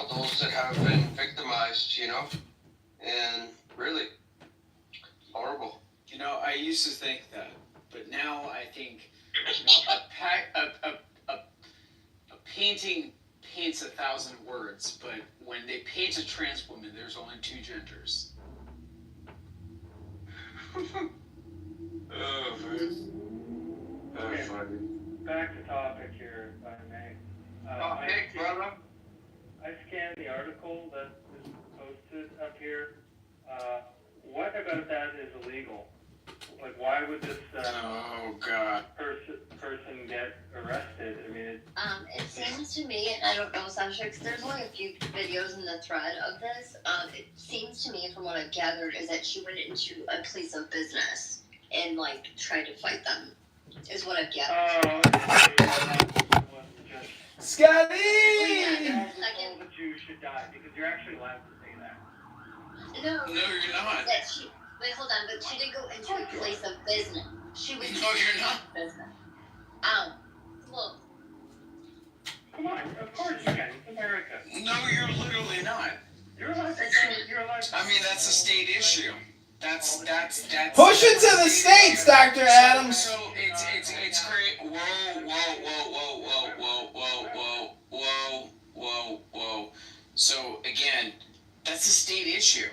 those that have been victimized, and really horrible. I used to think that, but now I think a painting paints 1,000 words, but when they paint a trans woman, there's only 2 genders. Oh, Okay. funny. Back to topic here, if I may. Brother. I scanned the article that is posted up here. What about that is illegal? Like, why would this Oh God. person get arrested? I mean, it seems to me, and I don't know, Sasha, because there's only a few videos in the thread of this. It seems to me, from what I've gathered, is that she went into a place of business and tried to fight them. Is what I've gathered. Scotty! All the Jews should die because you're actually allowed to say that. No, you're not. Wait, hold on, but she didn't go into a place of business. She was No, you're not. business. Look. Come on, of course you can. It's America. No, you're literally not. You're allowed to. I mean, that's a state issue. That's. Push it to the states, Dr. Adams. So it's great. Whoa. So again, that's a state issue.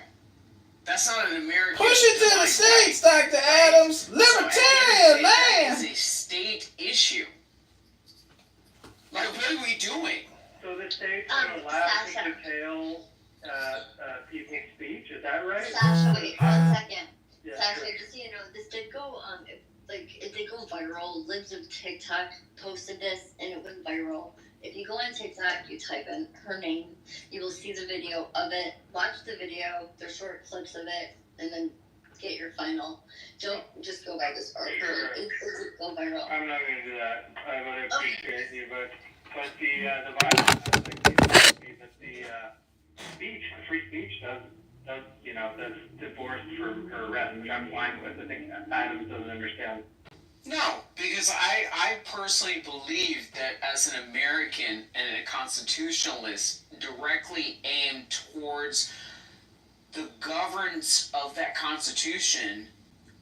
That's not an American. Push it to the states, Dr. Adams. Libertarian, man. That is a state issue. Like, what are we doing? So the states are allowed to curtail people's speech. Is that right? Sasha, wait 1 second. Yeah, Sasha, sure. just so you know, this did go it did go viral. Libs of TikTok posted this, and it went viral. If you go on TikTok, you type in her name, you will see the video of it. Watch the video, there's short clips of it, and then get your final. Don't just go by this article. Sure. It will go viral. I'm not going to do that. I would appreciate you, but the violence aspect is that the free speech does that's divorced from her arrest, which I'm fine with. I think Adams doesn't understand. No, because I personally believe that as an American and a constitutionalist, directly aimed towards the governance of that Constitution,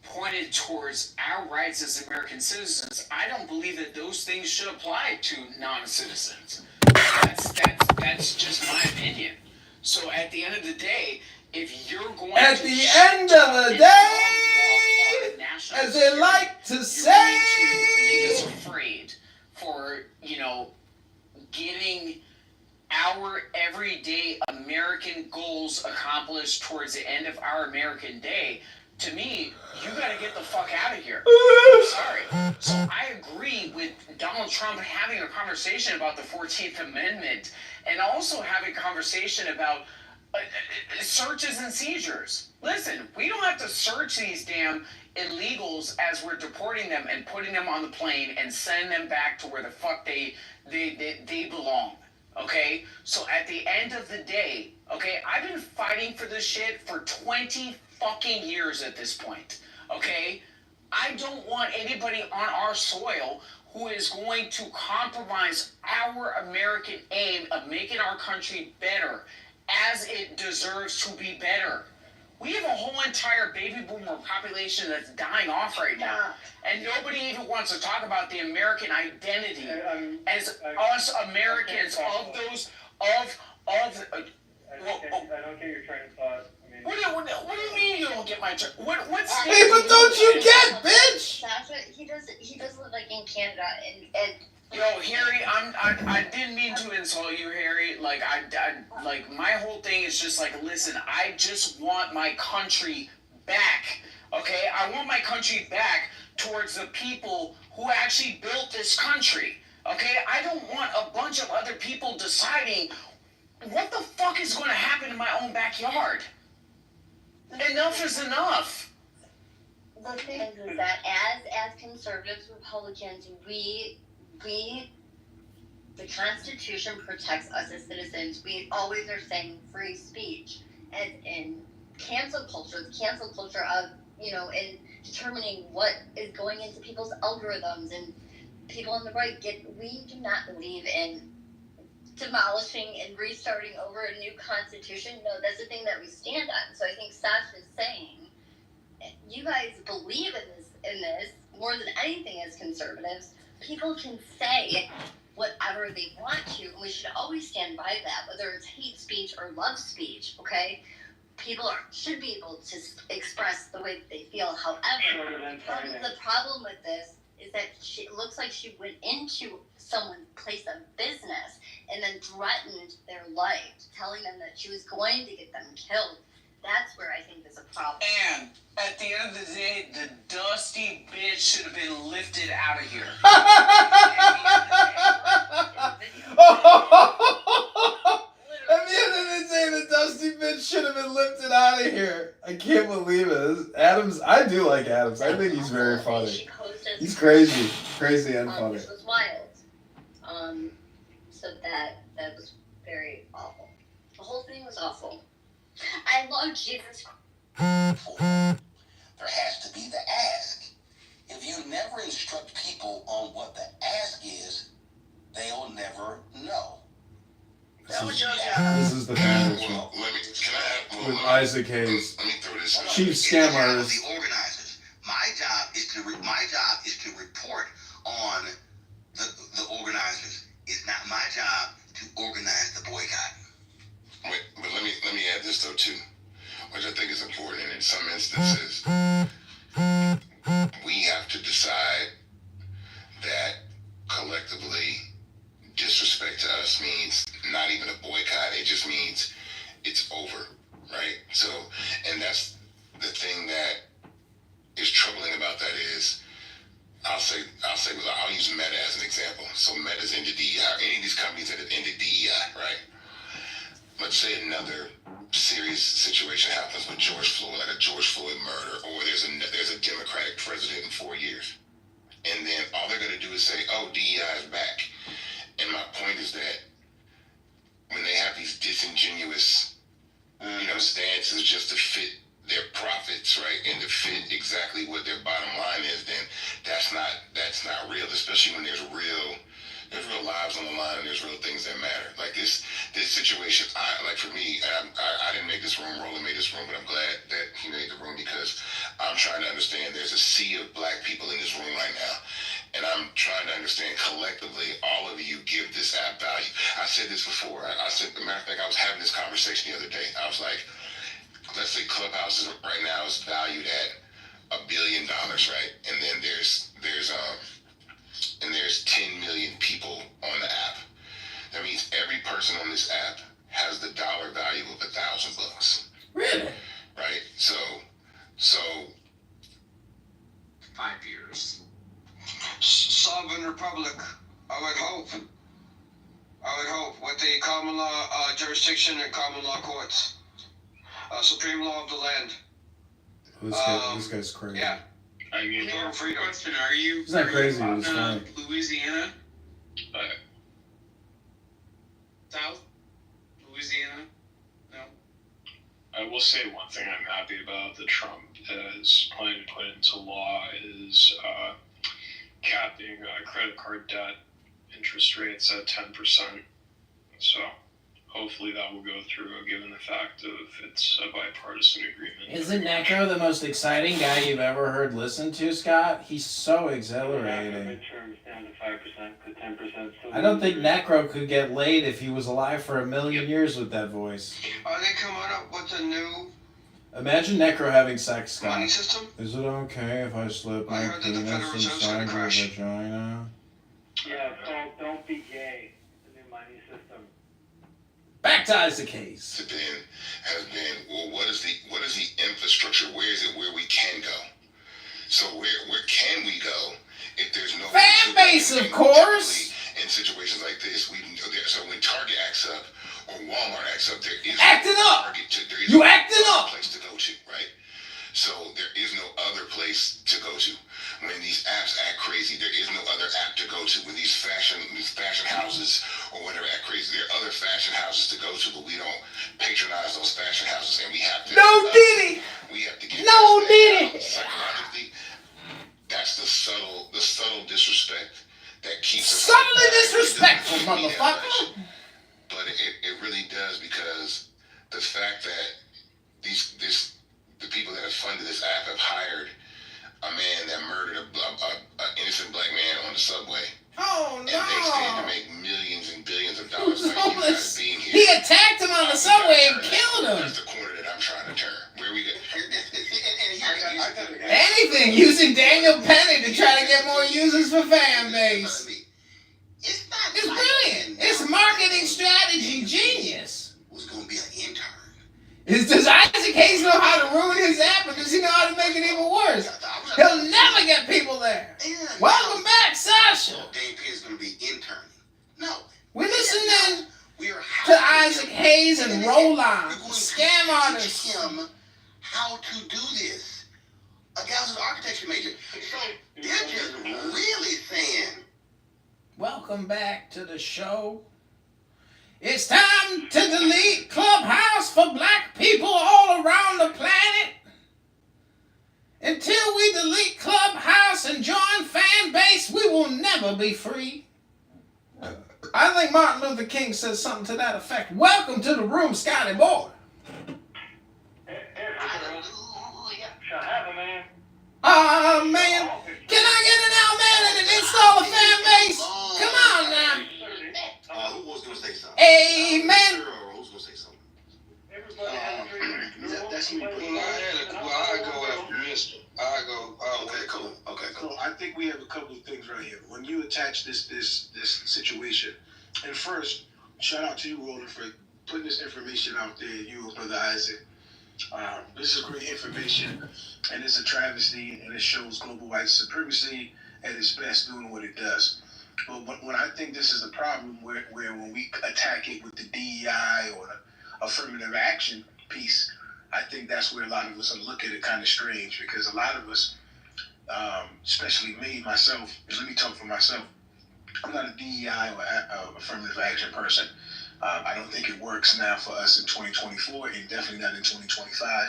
pointed towards our rights as American citizens, I don't believe that those things should apply to non-citizens. That's just my opinion. So at the end of the day, if you're going At to the end of the day, as they like to say, you're going to make us afraid for, getting our everyday American goals accomplished towards the end of our American day. To me, you gotta get the fuck out of here. I'm sorry. So I agree with Donald Trump having a conversation about the 14th Amendment and also having a conversation about searches and seizures. Listen, we don't have to search these damn illegals as we're deporting them and putting them on the plane and sending them back to where the fuck they belong. Okay? So at the end of the day, okay, I've been fighting for this shit for 20 fucking years at this point. Okay? I don't want anybody on our soil who is going to compromise our American aim of making our country better as it deserves to be better. We have a whole entire baby boomer population that's dying off right now. And nobody even wants to talk about the American identity as us Americans of those, I don't get your train of thought. I mean, what do you mean you don't get my turn? What's hey, but don't you get, bitch? Sasha, he does live in Canada, and Yo, Harry, I didn't mean to insult you, Harry. Like, like, my whole thing is just like, listen, I just want my country back, okay? I want my country back towards the people who actually built this country, okay? I don't want a bunch of other people deciding what the fuck is going to happen in my own backyard. Enough is enough. the thing is that as conservatives, Republicans, we the Constitution protects us as citizens. We always are saying free speech, as in cancel culture, the cancel culture of, in determining what is going into people's algorithms, and people on the right we do not believe in demolishing and restarting over a new constitution. No, that's the thing that we stand on. So I think Sasha is saying, you guys believe in this more than anything as conservatives. People can say whatever they want to, and we should always stand by that, whether it's hate speech or love speech, okay? People should be able to express the way that they feel. However, the problem with this is that it looks like she went into someone's place of business and then threatened their life, telling them that she was going to get them killed. That's where I think there's a problem. And at the end of the day, the dusty bitch should have been lifted out of here. At the end of the day, the dusty bitch should have been lifted out of here. I can't believe it. Adams, I do like Adams. I think he's very funny. He's crazy and funny. Which was wild. So that was very awful. The whole thing was awful. I love Jesus Christ. There has to be the ask. If you never instruct people on what the ask is, they'll never know. This is the family Well, with Isaac Hayes, let me throw this out. chief scam artist. The organizers. My job is to report on the organizers. It's not my job to organize the boycott. Wait, but let me add this though too, which I think is important. And in some instances, we have to decide that collectively, disrespect to us means not even a boycott. It just means it's over, right? So, and that's the thing that is troubling about that is, I'll use Meta as an example. So Meta's into DEI. Any of these companies that have ended DEI, right? Let's say another serious situation happens with George Floyd, like a George Floyd murder, or there's a Democratic president in 4 years. And then all they're going to do is say, oh, DEI is back. And my point is that when they have these disingenuous, stances just to fit their profits, right, and to fit exactly what their bottom line is, then that's not real, especially when there's real lives on the line and there's real things that matter. Like this situation, for me, I didn't make this room, Roland made this room, but I'm glad that he made the room because I'm trying to understand there's a sea of black people in this room right now. And I'm trying to understand collectively, all of you give this app value. I said this before. I said, as a matter of fact, I was having this conversation the other day. I was like, let's say Clubhouse right now is valued at $1 billion, right? And then there's 10 million people on the app. That means every person on this app has the dollar value of $1,000. Really? Right? So 5 years. Sovereign Republic, I would hope, with the common law jurisdiction and common law courts. Supreme law of the land. This guy's crazy. Yeah. I mean, Total freedom. Question, are you? He's not crazy, but he's funny. Louisiana? South? Louisiana? No? I will say one thing I'm happy about that Trump is planning to put into law is capping credit card debt interest rates at 10%. So hopefully that will go through, given the fact of it's a bipartisan agreement. Isn't Necro the most exciting guy you've ever heard listen to, Scott? He's so after exhilarating. midterms down to 5% to 10%. I don't think Necro could get laid if he was alive for a million years with that voice. Are they coming up with a new Imagine Necro having sex, money Scott. system? Is it okay if I slip I my heard that the Federal penis Reserve's gonna inside your crash. vagina? Yeah, don't be gay. The new money system. Back to Isaac Hayes. has been, well, what is the infrastructure? Where is it where we can go? So where can we go if there's no Fan base, of course. In situations like this, so when Target acts up or Walmart acts up, there is Acting no up! Target there is You no acting other up! place to go to, right? So there is no other place to go to. When these apps act crazy, there is no other app to go to. When these fashion houses or whatever act crazy, there are other fashion houses to go to, but we don't patronize those fashion houses, and we have to. No Diddy! We have to get No past that. Diddy! Psychologically, that's the subtle disrespect that keeps us. Subtly disrespectful, motherfucker! but it really does, because the fact that the people that have funded this app have hired a man that murdered a innocent black man on the subway. Oh And they stand to no! make millions and billions of dollars by you guys being here. He attacked him on the subway and killed him. That's the corner that I'm trying to turn. Where we go? Anything using Daniel Penny to try to get more users for fan base. It's not. It's brilliant. It's marketing strategy genius. Was gonna be an intern. Does Isaac Hayes know how to ruin his app, or does he know how to make it even worse? He'll never get people there. Welcome back, Sasha. Dave Pierce is gonna be interning. No. We're listening We are to Isaac Hayes and Roland, We're going scam to artists. teach him how to do this. A gal's an architecture major. So they're just really saying, Welcome back to the show. It's time to delete Clubhouse for black people all around the planet. Until we delete Clubhouse and join fan base, we will never be free. I think Martin Luther King said something to that effect. Welcome to the room, Scotty boy. hallelujah. Shall have a man. Man, can I get an out man and install a fan base? Come on now. Who was gonna say something? Amen. Or who's gonna say something? Everybody has a dream. That's me. I go after Mister. Okay, cool. So I think we have a couple of things right here. When you attach this situation, and first, shout out to you, Roland, for putting this information out there. You and Brother Isaac. This is great information, and it's a travesty, and it shows global white supremacy at its best doing what it does. But when I think this is a problem, where when we attack it with the DEI or the affirmative action piece, I think that's where a lot of us look at it kind of strange, because a lot of us, especially me, myself, let me talk for myself, I'm not a DEI or affirmative action person. I don't think it works now for us in 2024, and definitely not in 2025.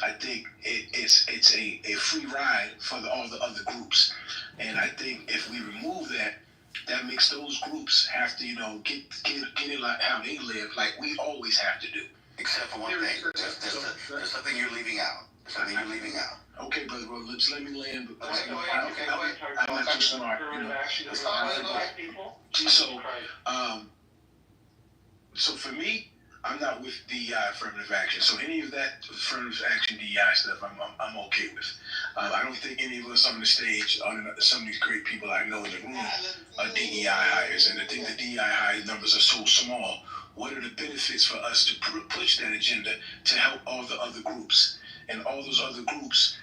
I think it's a free ride for all the other groups, and I think if we remove that makes those groups have to, get it like how they live, like we always have to do. Except for one thing. There's something you're leaving out. Okay, brother, well, let me land. Because Okay, go ahead. I'm not too smart, So for me, I'm not with DEI affirmative action. So any of that affirmative action DEI stuff, I'm okay with. I don't think any of us on the stage, some of these great people I know in the room, are DEI hires. And I think the DEI hire numbers are so small. What are the benefits for us to push that agenda to help all the other groups? And all those other groups,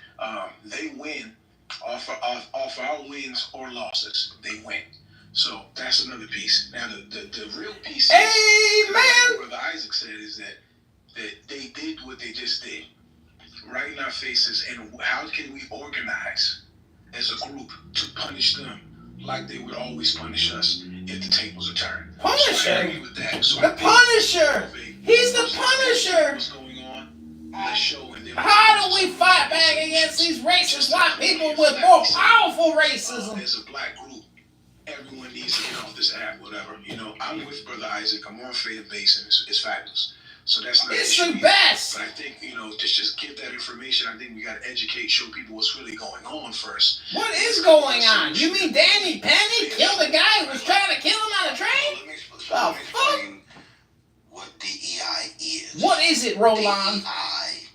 they win off our wins or losses. They win. So that's another piece. Now the real piece is, what Brother Isaac said, is that they did what they just did, right in our faces. And how can we organize as a group to punish them like they would always punish us if the tables are turned? Punisher. So I agree with that. So The Punisher. He's the Punisher. What's going on? Let's show, and then How do we fight back against these racist white people with more powerful racism? As a black group, everyone needs to get off this app, whatever. I'm with Brother Isaac. I'm on Faith Base, and it's fabulous. So that's not It's an the issue. best. But I think, just give that information. I think we got to educate, show people what's really going on first. What is going on? You mean Danny Penny killed a guy who was trying to kill him on a train? Let me Oh, explain what DEI is. What is it, Roland? DEI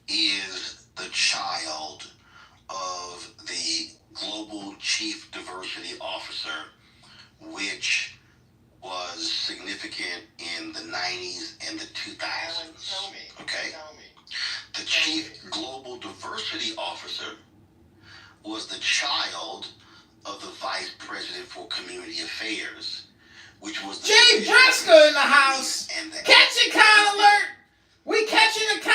is the child of the Global Chief Diversity Officer, which was significant in the 90s and the 2000s. Okay? The Chief Global Diversity Officer was the child of the Vice President for Community Affairs, which was the Jay Bresker in the house. And the Catch it, con alert. We catching a con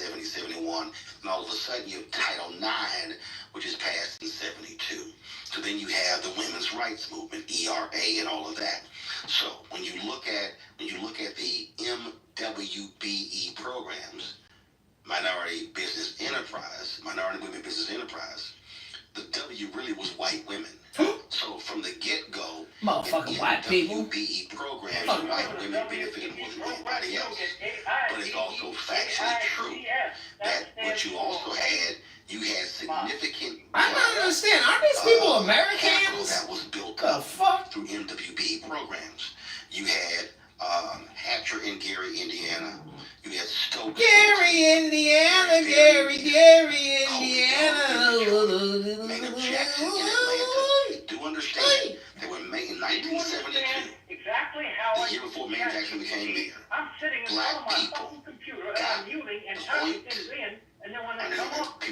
70, 71, and all of a sudden you have Title IX, which is passed in 72. So then you have the women's rights movement, ERA, and all of that. So when you look at the MWBE programs, Minority Women Business Enterprise, the W really was white women. So from the get-go, Motherfucking white people. MWBE programs, white women benefited more than anybody else. But it's also factually true that what you also had, you had significant. I don't understand. Aren't these people Americans? That was built The up fuck? through MWBE programs. You had Hatcher in Gary, Indiana. You had Stokes. Gary, Indiana. Maynard Jackson in Atlanta. Do understand that when May in 1972, exactly how the year before Maynard Jackson became mayor, I'm sitting in front of my fucking computer and I'm muting and typing things in, and then when they come up, I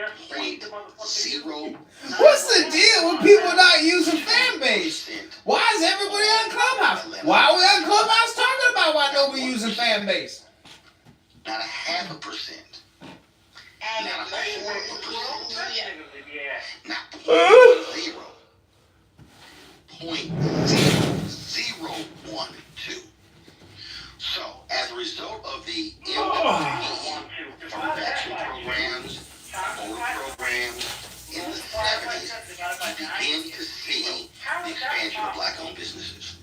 just read the motherfucking What's the deal with people not using fan base? Why is everybody on Clubhouse? Why are we on Clubhouse talking about why nobody using fan base? Not 0.5%. Not 0.25%. Not 0.0. 0.012. So, as a result of the MWBE affirmative programs, voter programs, in the 70s, you begin to see the expansion of black-owned businesses.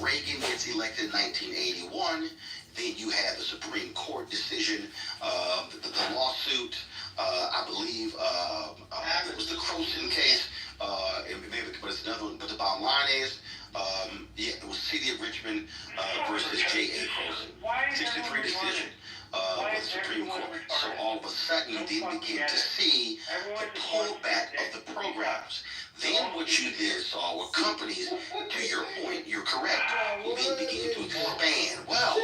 Reagan gets elected in 1981. Then you have the Supreme Court decision, the lawsuit, I believe it was the Croson case, but it's another one. But the bottom line is, it was City of Richmond versus J.A. Croson. 63 decision with the Supreme Court. So all of a sudden, you then begin to see the pullback of the programs. Then what you then saw were companies, to your point, you're correct, who then began to expand. Well,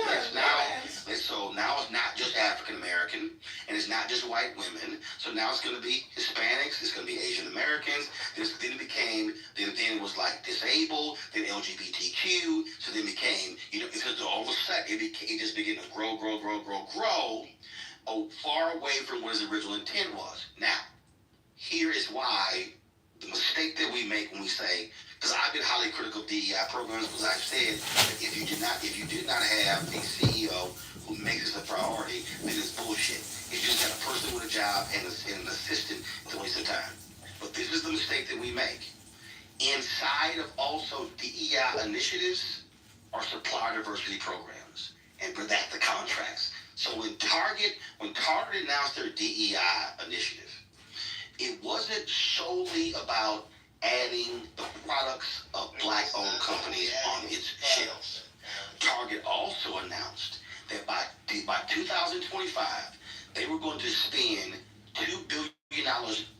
so now it's not just African American, and it's not just white women. So now it's going to be Hispanics, it's going to be Asian Americans. Then it was like disabled, then LGBTQ. So then became, because all of a sudden it just began to grow, far away from what his original intent was. Now, here is why the mistake that we make when we say, because I've been highly critical of DEI programs, because I've said that if you did not have a CEO who makes this a priority, then it's bullshit. You just got a person with a job and an assistant. It's a waste of time. But this is the mistake that we make. Inside of also DEI initiatives are supplier diversity programs, and for that the contracts. So when Target announced their DEI initiative, it wasn't solely about adding the products of black-owned companies on its shelves. Target also announced that by 2025, they were going to spend $2 billion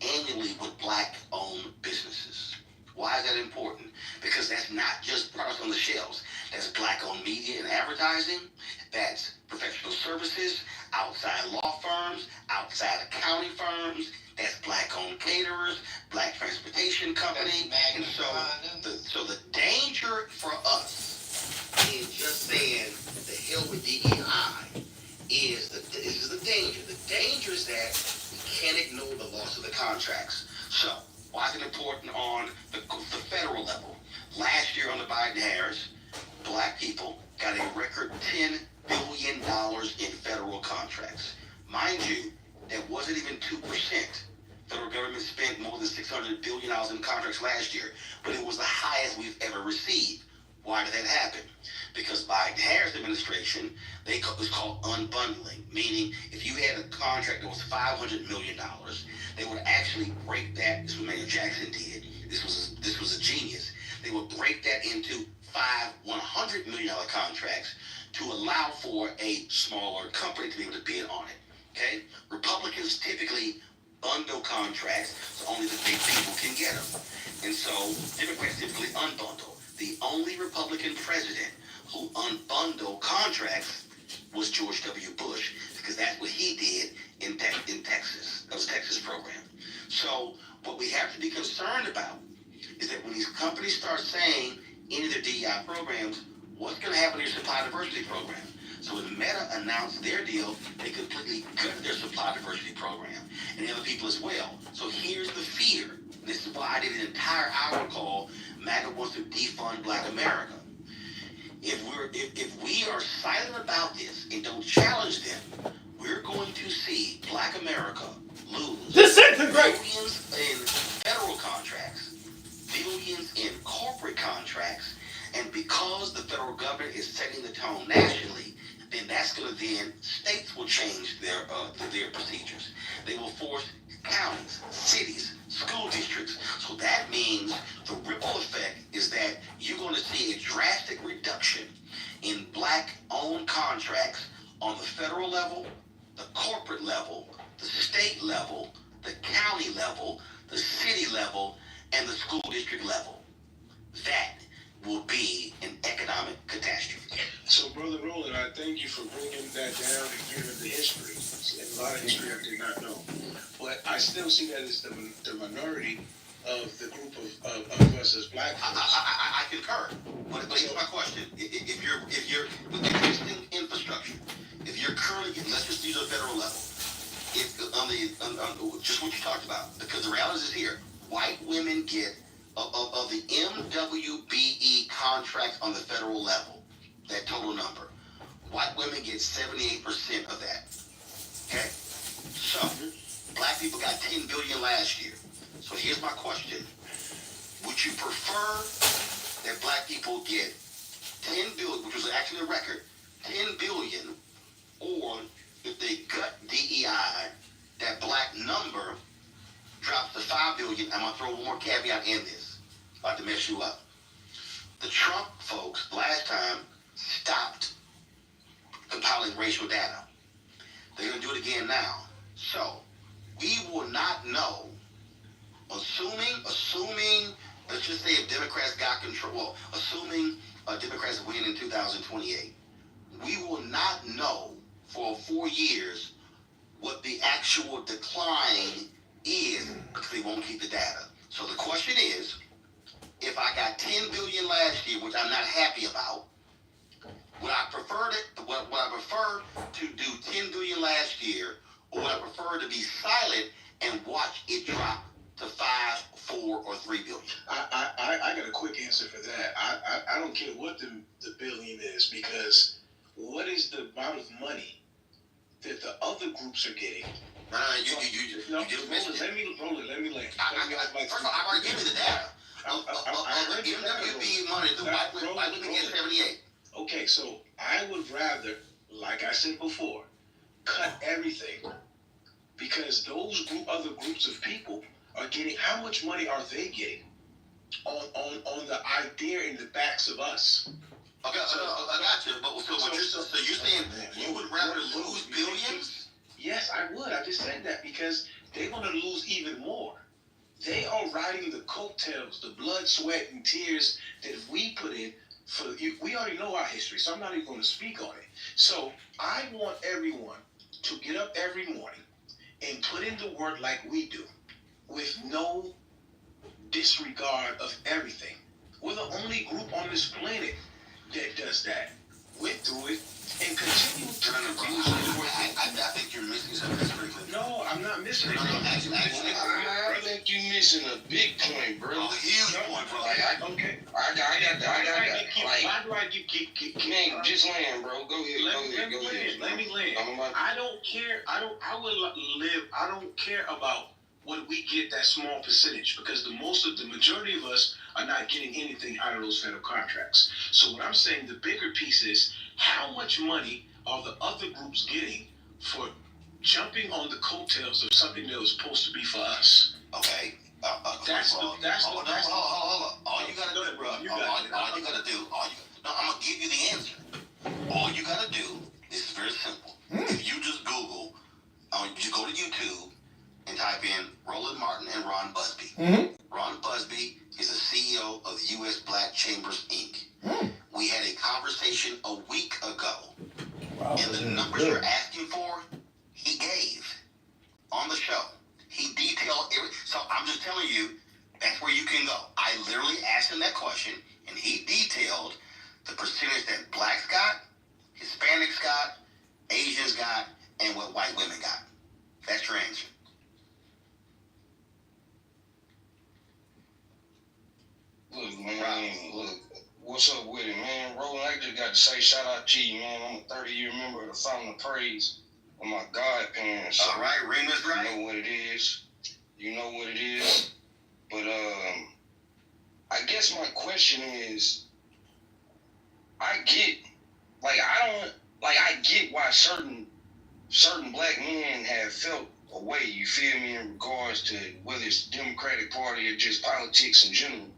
annually with black-owned businesses. Why is that important? Because that's not just products on the shelves. That's black-owned media and advertising. That's professional services, outside law firms, outside accounting firms. That's black-owned caterers, black transportation company. And so the danger for us in just saying the hell with DEI is the danger. The danger is that we can't ignore the loss of the contracts. So why is it important on the federal level? Last year under Biden-Harris, black people got a record $10 billion in federal contracts. Mind you, that wasn't even 2%. Federal government spent more than $600 billion in contracts last year, but it was the highest we've ever received. Why did that happen? Because Biden-Harris administration, it was called unbundling, meaning if you had a contract that was $500 million, they would actually break that. This is what Maynard Jackson did. This was a genius. They would break that into $100 million contracts to allow for a smaller company to be able to bid on it. Okay? Republicans typically bundle contracts so only the big people can get them. And so Democrats typically unbundle. The only Republican president who unbundled contracts was George W. Bush, because that's what he did in Texas. That was a Texas program. So what we have to be concerned about is that when these companies start saying any of their DEI programs, what's going to happen to your supply diversity program? So when Meta announced their deal, they completely gutted their supply diversity program, and the other people as well. So here's the fear. This is why I did an entire hour called MAGA wants to defund Black America. If we are silent about this and don't challenge them, we're going to see Black America lose Disintegrate! billions in federal contracts, billions in corporate contracts, and because the federal government is setting the tone nationally, then that's going to states will change their procedures. They will force counties, cities, school districts. So that means the ripple effect is that you're going to see a drastic reduction in Black-owned contracts on the federal level, the corporate level, the state level, the county level, the city level, and the school district level. That will be an economic catastrophe. So, Brother Roland, I thank you for bringing that down and giving the history. And a lot of history I did not know. But I still see that as the minority of the group of us as Black folks. I concur. But here's my question. If you're with existing infrastructure, if you're currently, let's just use a federal level, on just what you talked about, because the reality is here, white women get of the MWBE contracts on the federal level, that total number, white women get 78% of that. Okay? So, Black people got $10 billion last year. So here's my question. Would you prefer that Black people get $10 billion, which was actually a record, $10 billion, or if they gut DEI, that Black number drops to $5 billion? I'm going to throw one more caveat in this. About to mess you up. The Trump folks last time stopped compiling racial data. They're going to do it again now. So, we will not know, assuming, let's just say if Democrats got control, well, assuming Democrats win in 2028, we will not know for 4 years what the actual decline is because they won't keep the data. So the question is, if I got $10 billion last year, which I'm not happy about, would I prefer to do $10 billion last year, or would I prefer to be silent and watch it drop to 5, 4, or 3 billion? I got a quick answer for that. I don't care what the billion is, because what is the amount of money that the other groups are getting? Let me land. First of all, I've already given you the data. MWB money, the white women get 78. Okay, so I would rather, like I said before, cut everything, because those other groups of people are getting, how much money are they getting on the idea in the backs of us? Okay, so I got you, but so you're saying you would rather lose billions? Yes, I would. I just said that because they're going to lose even more. They are riding the coattails, the blood, sweat, and tears that we put in. We already know our history, so I'm not even going to speak on it. So I want everyone to get up every morning and put in the work like we do, with no disregard of everything. We're the only group on this planet that does that. Went through it and continue to I think you're missing something. No, I'm not missing it. I think you're missing a big point, bro. A huge point, bro. Okay. I got that. Why do I keep Man, just land, bro. Go ahead. Let me land. I don't care. I don't care about what we get, that small percentage, because the majority of us are not getting anything out of those federal contracts. So what I'm saying, the bigger piece is, how much money are the other groups getting for jumping on the coattails of something that was supposed to be for us? Okay. Hold on. All you gotta do, bro. I'm gonna give you the answer. All you gotta do is very simple. If you just Google, you go to YouTube and type in Roland Martin and Ron Busby. Ron Busby is the CEO of U.S. Black Chambers, Inc. We had a conversation a week ago, and the numbers you're asking for, he gave on the show. He detailed everything. So I'm just telling you, that's where you can go. I literally asked him that question, and he detailed the percentage that Blacks got, Hispanics got, Asians got, and what white women got. That's your answer. Look, man, look, what's up with it, man? Roland, I just got to say shout out to you, man. I'm a 30-year member of the Fountain of Praise of my godparents. So All right, Remus, right? You know what it is. You know what it is. But I guess my question is, I get why certain black men have felt a way, you feel me, in regards to whether it's the Democratic Party or just politics in general.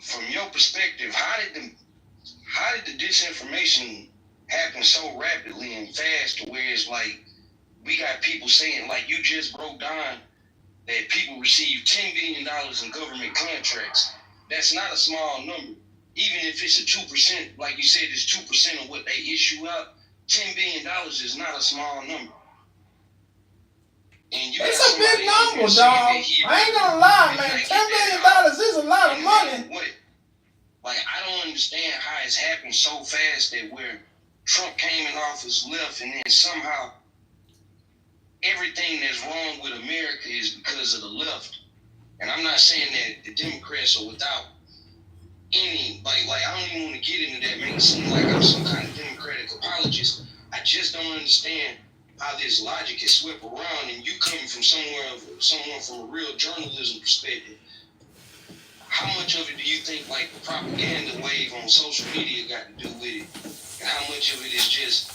From your perspective, how did the disinformation happen so rapidly and fast to where it's like we got people saying, like you just broke down, that people receive $10 billion in government contracts? That's not a small number. Even if it's a 2%, like you said, it's 2% of what they issue out. $10 billion is not a small number. And you It's a big number, dog. I ain't gonna lie, man. $10 billion is a lot of money. Like, I don't understand how it's happened so fast that where Trump came in office, left, and then somehow everything that's wrong with America is because of the left. And I'm not saying that the Democrats are without any, like I don't even want to get into that, make it seem like I'm some kind of Democratic apologist. I just don't understand how this logic is swept around, and you coming from someone from a real journalism perspective. How much of it do you think, like, the propaganda wave on social media got to do with it? And how much of it is just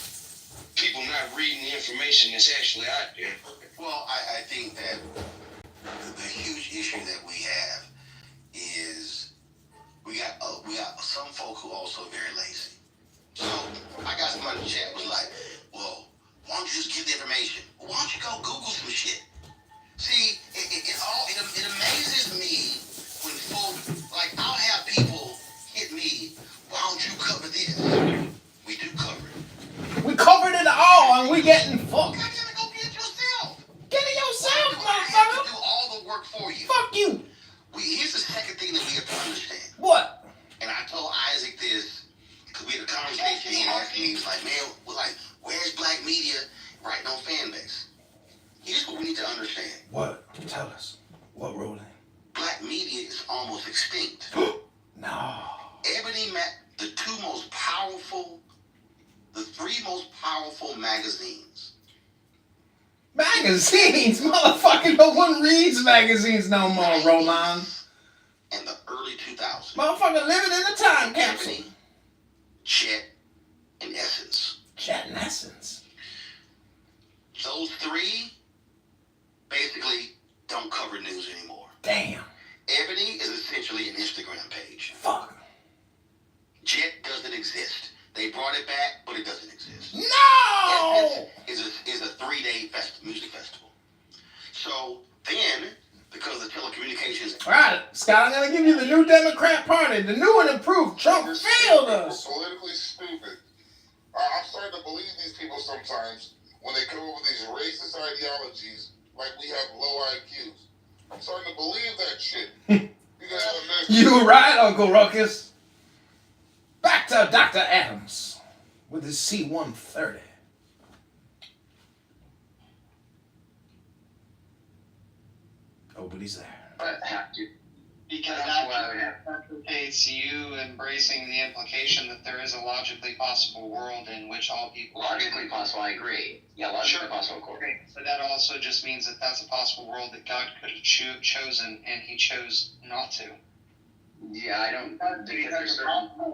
people not reading the information that's actually out there? Well, I think that the huge issue that we have is we got some folk who are also very lazy. So I got somebody in the chat was like, well, why don't you just give the information? Well, why don't you go Google some shit? See, it amazes me when folk, like, I'll have people hit me, why don't you cover this? We do cover it. We covered it all and we getting fucked. You gotta go get it yourself. Get it yourself, I have to motherfucker. do all the work for you. Fuck you. Here's the second thing that we have to understand. What? And I told Isaac this, because we had a conversation, he asked me, he was like, man, where's black media writing on fan base? Here's what we need to understand. What? Tell us. What, Roland? Black media is almost extinct. No. Ebony the three most powerful magazines. Magazines? Motherfucker, no one reads magazines no more, Roland. In the early 2000s. Motherfucker living in a time capsule. Ebony, Chet, and Essence. Chet and Essence. Those three basically don't cover news anymore. Damn. Ebony is essentially an Instagram page. Fuck. Jet doesn't exist. They brought it back, but it doesn't exist. No! Essence is a 3-day music festival. So then, because the telecommunications... All right, Scott, I'm going to give you the new Democrat Party. The new and improved. Trump failed us. We're politically stupid. I'm starting to believe these people sometimes when they come up with these racist ideologies like we have low IQs. I'm starting to believe that shit. You right, Uncle Ruckus. Back to Dr. Adams with his C-130. Oh, but he's there. But have to. Because that necessitates you embracing the implication that there is a logically possible world in which all people... Logically possible, I agree. Yeah, logically possible, of course. But that also just means that that's a possible world that God could have chosen, and he chose not to. Yeah, I don't... Because the possible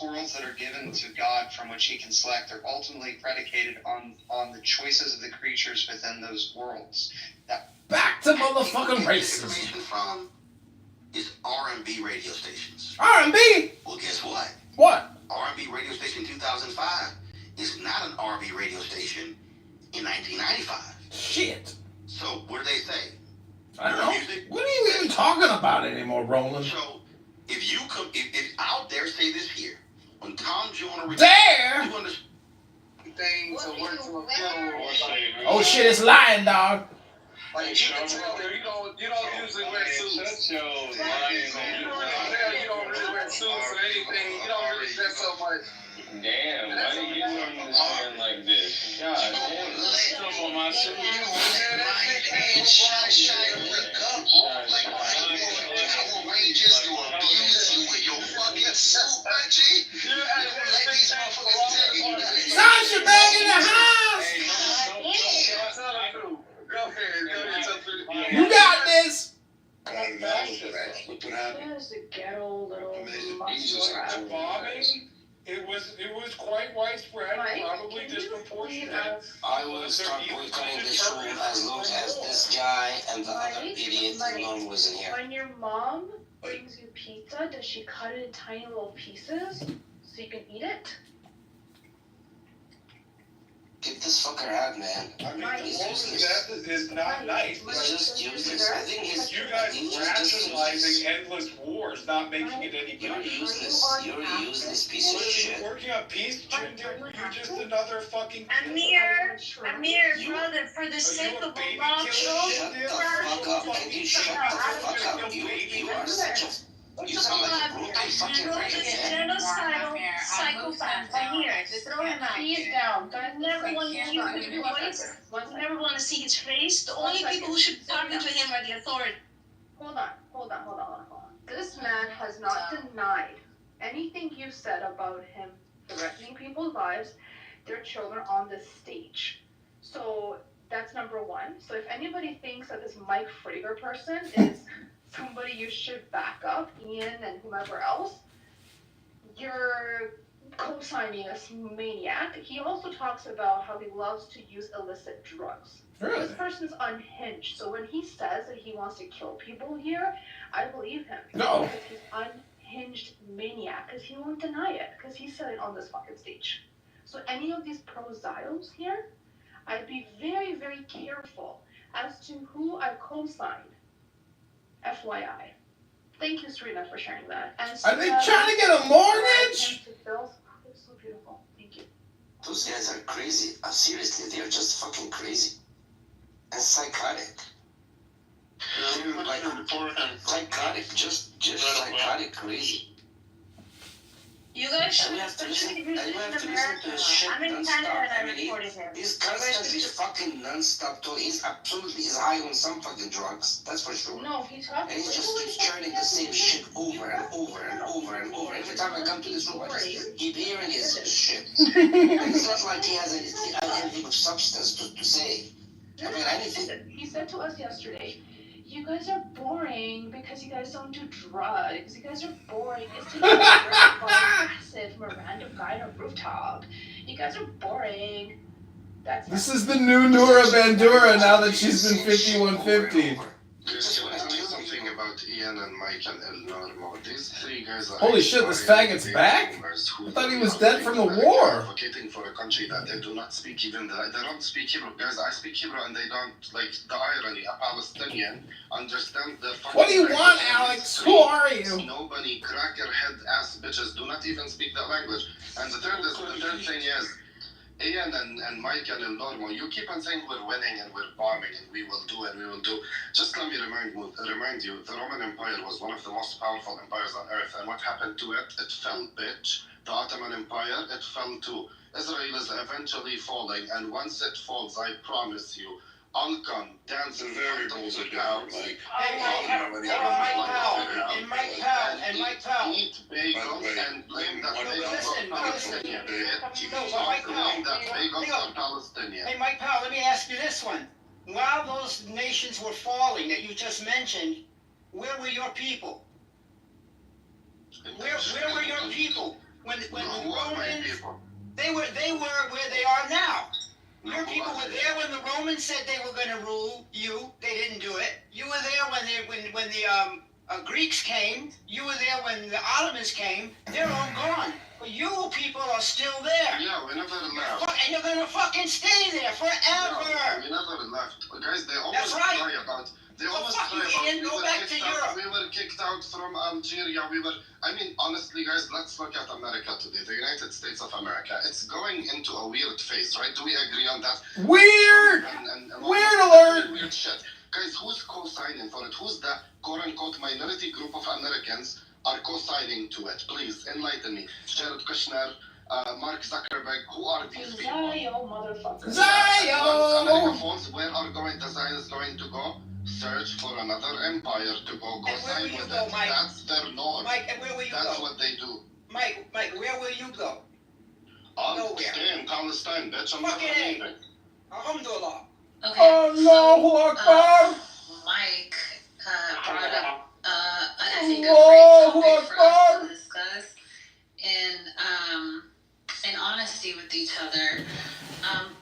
worlds that are given to God from which he can select are ultimately predicated on the choices of the creatures within those worlds. Back to motherfucking racism. From is R&B radio stations. R&B? Well, guess what? What? R&B radio station 2005 is not an R&B radio station in 1995. Shit. So, what do they say? I don't know. What are you even talking about anymore, Roland? So, if I'll dare say this here, when Tom Joyner... Dare? Things that work to a Oh shit, it's lying, dog. Like, you can tell that you don't usually wear suits. You don't really wear suits. suits or anything. You don't really dress so much. Damn, why do you understand like this? God damn, what's up on my suit? And shine look up. Like Power Rangers to abuse you with your fucking suit, Reggie. You let these motherfuckers tell you. Sasha back in the house. Go ahead. You got this. Look what happened. There's a ghetto little The bombing, it was quite widespread, probably disproportionate. I will start boycotting this room as long as this guy and the other idiot alone was in here. When your mom brings you pizza, does she cut it in tiny little pieces so you can eat it? Get this fucker out, man. I mean, that is not nice. He's just useless. I think he's. You guys rationalizing endless wars, not making it any You're better. useless. You're a useless piece of shit. Working on peace, you're just another fucking. Amir, brother, for the sake of Allah, Shut the fuck up. Can you shut the fuck up? You are such a. You sound like a brutal fucking racist, man. genocidal psychopath. Amir, throw him out. He is down. I never want to hear his voice. I never want to see his face. The only people who should target to him are the authorities. Hold on. This man has not denied anything you said about him threatening people's lives, their children on this stage. So that's number one. So if anybody thinks that this Mike Frager person is somebody you should back up, Ian and whomever else, you're co-signing this maniac. He also talks about how he loves to use illicit drugs. Really? This person's unhinged. So when he says that he wants to kill people here, I believe him. No. Because he's unhinged maniac. Because he won't deny it. Because he said it on this fucking stage. So any of these pro-Zios here, I'd be very, very careful as to who I co-signed. FYI. Thank you, Serena, for sharing that. And Are they trying to get a mortgage? It's so beautiful. Thank you. Those guys are crazy. Seriously, they're just fucking crazy. And psychotic. Like, psychotic, just psychotic crazy. You guys should And we have to listen, in America. to his shit I'm in non-stop. Canada and I mean, reported him. He's constantly fucking non-stop talking. He's high on some fucking drugs. That's for sure. No, he talks. And he just keeps churning the same shit over and over and over and over. Every time I come to this room, I just keep hearing his shit. And it's not like he has anything of substance to say. I mean, anything. He said to us yesterday, you guys are boring because you guys don't do drugs. You guys are boring. It's taking acid from a random guy on a rooftop. You guys are boring. This is the new Nora Bandura now that she's been 5150. Just want to tell you something about Ian and Mike and El Normo. These three guys are. Holy shit, this faggot's back? I thought he was dead from the war. Advocating for a country that they do not speak even. They don't speak Hebrew. Guys, I speak Hebrew and they don't, like, the irony. A Palestinian understand the. What do you want, Alex? Who are you? Nobody, cracker-head ass bitches do not even speak that language. And the third thing is, Ian and Mike and El Normo, you keep on saying we're winning and we're bombing and we will do and we will do. Just let me remind you, the Roman Empire was one of the most powerful empires on earth. And what happened to it? It fell, bitch. The Ottoman Empire, it fell too. Israel is eventually falling, and once it falls, I promise you, Alcon dancing variables are down. Like, Mike Powell. Eat bagels and blame that bagels are Palestinian. Blame that bagels are Palestinian. Hey, Mike Powell, let me ask you this one. While those nations were falling that you just mentioned, where were your people? Where were your people when the Romans? They were where they are now. Your people were there when the Romans said they were going to rule you. They didn't do it. You were there when the Greeks came. You were there when the Ottomans came. They're all gone. But you people are still there. Yeah, we never left. And you're going to fucking stay there forever. No, we never left. Guys, they always cry about. They always cry about. We were kicked out from Algeria. I mean, honestly, guys, let's look at America today. The United States of America. It's going into a weird phase, right? Do we agree on that? Weird! Weird alert! Weird shit. Guys, who's co-signing for it? Who's the quote-unquote minority group of Americans are co-signing to it? Please enlighten me. Jared Kushner, Mark Zuckerberg, who are these people? Zayo, motherfucker. Once America falls, where are the Zionists going to go? Search for another empire to go co-sign with it. Mike? That's their norm. Mike, and where will you That's go? what they do. Mike, where will you go? I'll Nowhere. stay in Palestine, bitch. I'm Fucking never A. leaving. Alhamdulillah. Okay. Allahu Akbar. Mike brought up I think a Allahu great topic for us Akbar. to discuss in honesty with each other.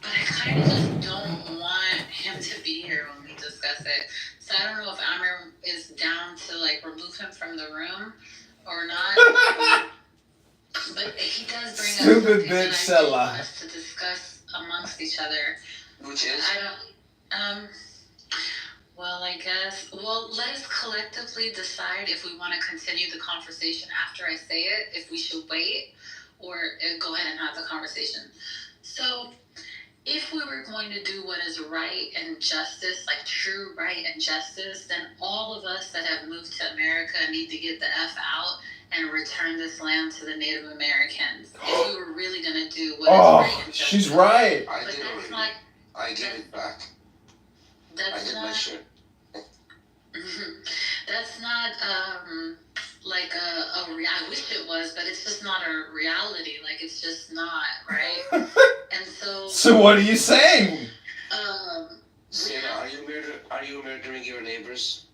But I kind of just don't want him to be here when we discuss it. So I don't know if Amir is down to like remove him from the room or not. But he does bring Stupid up something bitch that I do Sella. want us to discuss amongst each other. Which is? Well, I guess, let us collectively decide if we want to continue the conversation after I say it, if we should wait, or go ahead and have the conversation. So, if we were going to do what is right and justice, like true right and justice, then all of us that have moved to America need to get the F out and return this land to the Native Americans. If we were really going to do what is right and justice. She's right. I But did that's already. not, I gave it back. I that's did my not, share. that's not, like I wish it was, but it's just not a reality. Like, it's just not, right? And so, So what are you saying? Sienna, are you murdering your neighbors?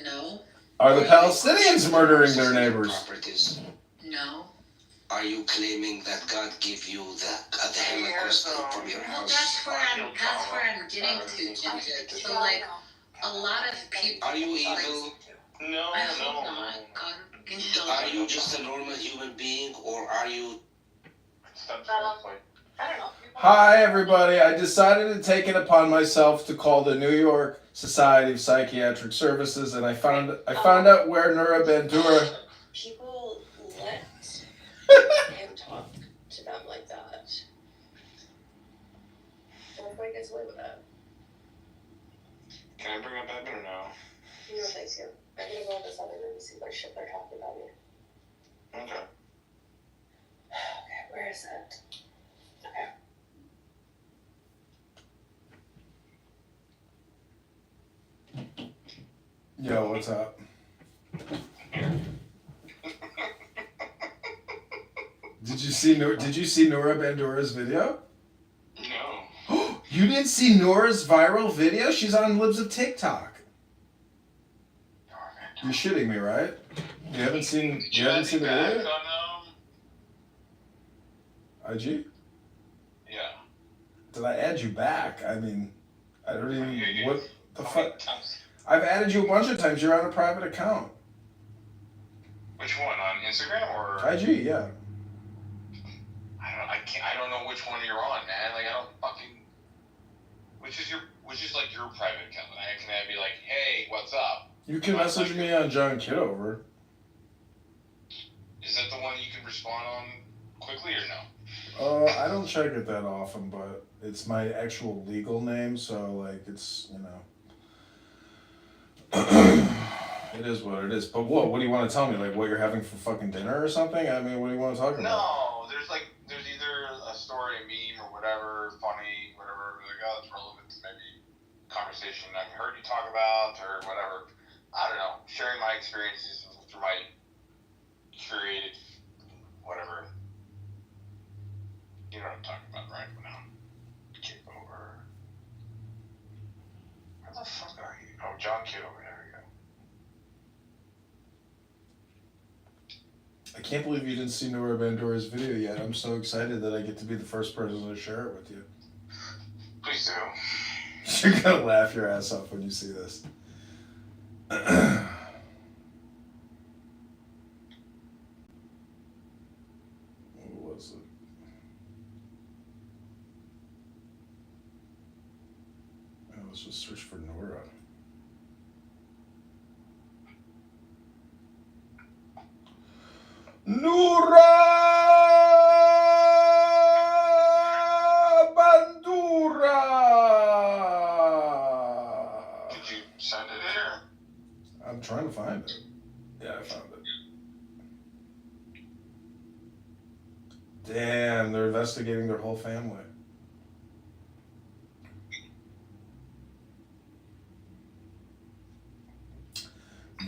No, Are the Palestinians murdering their neighbors? Properties. no. Are you claiming that God gave you the Holocaust from your Well, house? that's where I'm getting to, Ginger. So, like, a lot of people. Are you like, evil? No, I hope not. God can show Are me. you just a normal human being, or are you? I don't know. Hi everybody, I decided to take it upon myself to call the New York Society of Psychiatric Services, and I found out where Nura Bandura. People let him talk to them like that. Everybody gets away with that. Can I bring up Evan or no? No, thanks you. I'm gonna go in this other room and see what shit they're talking about me. Okay. Okay, where is it? Okay. Yo, what's up? Did you see Nura Bandura's video? No. You didn't see Nora's viral video? She's on Libs of TikTok. You're shitting me, right? You haven't seen the video? IG? Yeah. Did I add you back? I mean, I don't even. What the fuck? I've added you a bunch of times. You're on a private account. Which one, on Instagram or? IG, yeah. I don't know which one you're on, man. Like, I don't fucking. Which is like your private account? Can I be like, hey, what's up? You can message me on John Kitover. Is that the one you can respond on quickly or no? I don't check it that often, but it's my actual legal name, so like it's it is what it is. But what do you want to tell me? Like what you're having for fucking dinner or something? I mean, what do you want to talk about? No, there's either a story, a meme, or whatever, funny, whatever. Like, oh, it's relevant to maybe conversation I've heard you talk about or whatever. I don't know. Sharing my experiences through my curated whatever. You know what I'm talking about, right? Now, Kitover. Where the fuck are you? Oh, John Kitover. There we go. I can't believe you didn't see Nora Bandura's video yet. I'm so excited that I get to be the first person to share it with you. Please do. You're gonna laugh your ass off when you see this. What was it? Let's just search for Nora. Nura Bandura. Did you send it here? I'm trying to find it. Damn, they're investigating their whole family.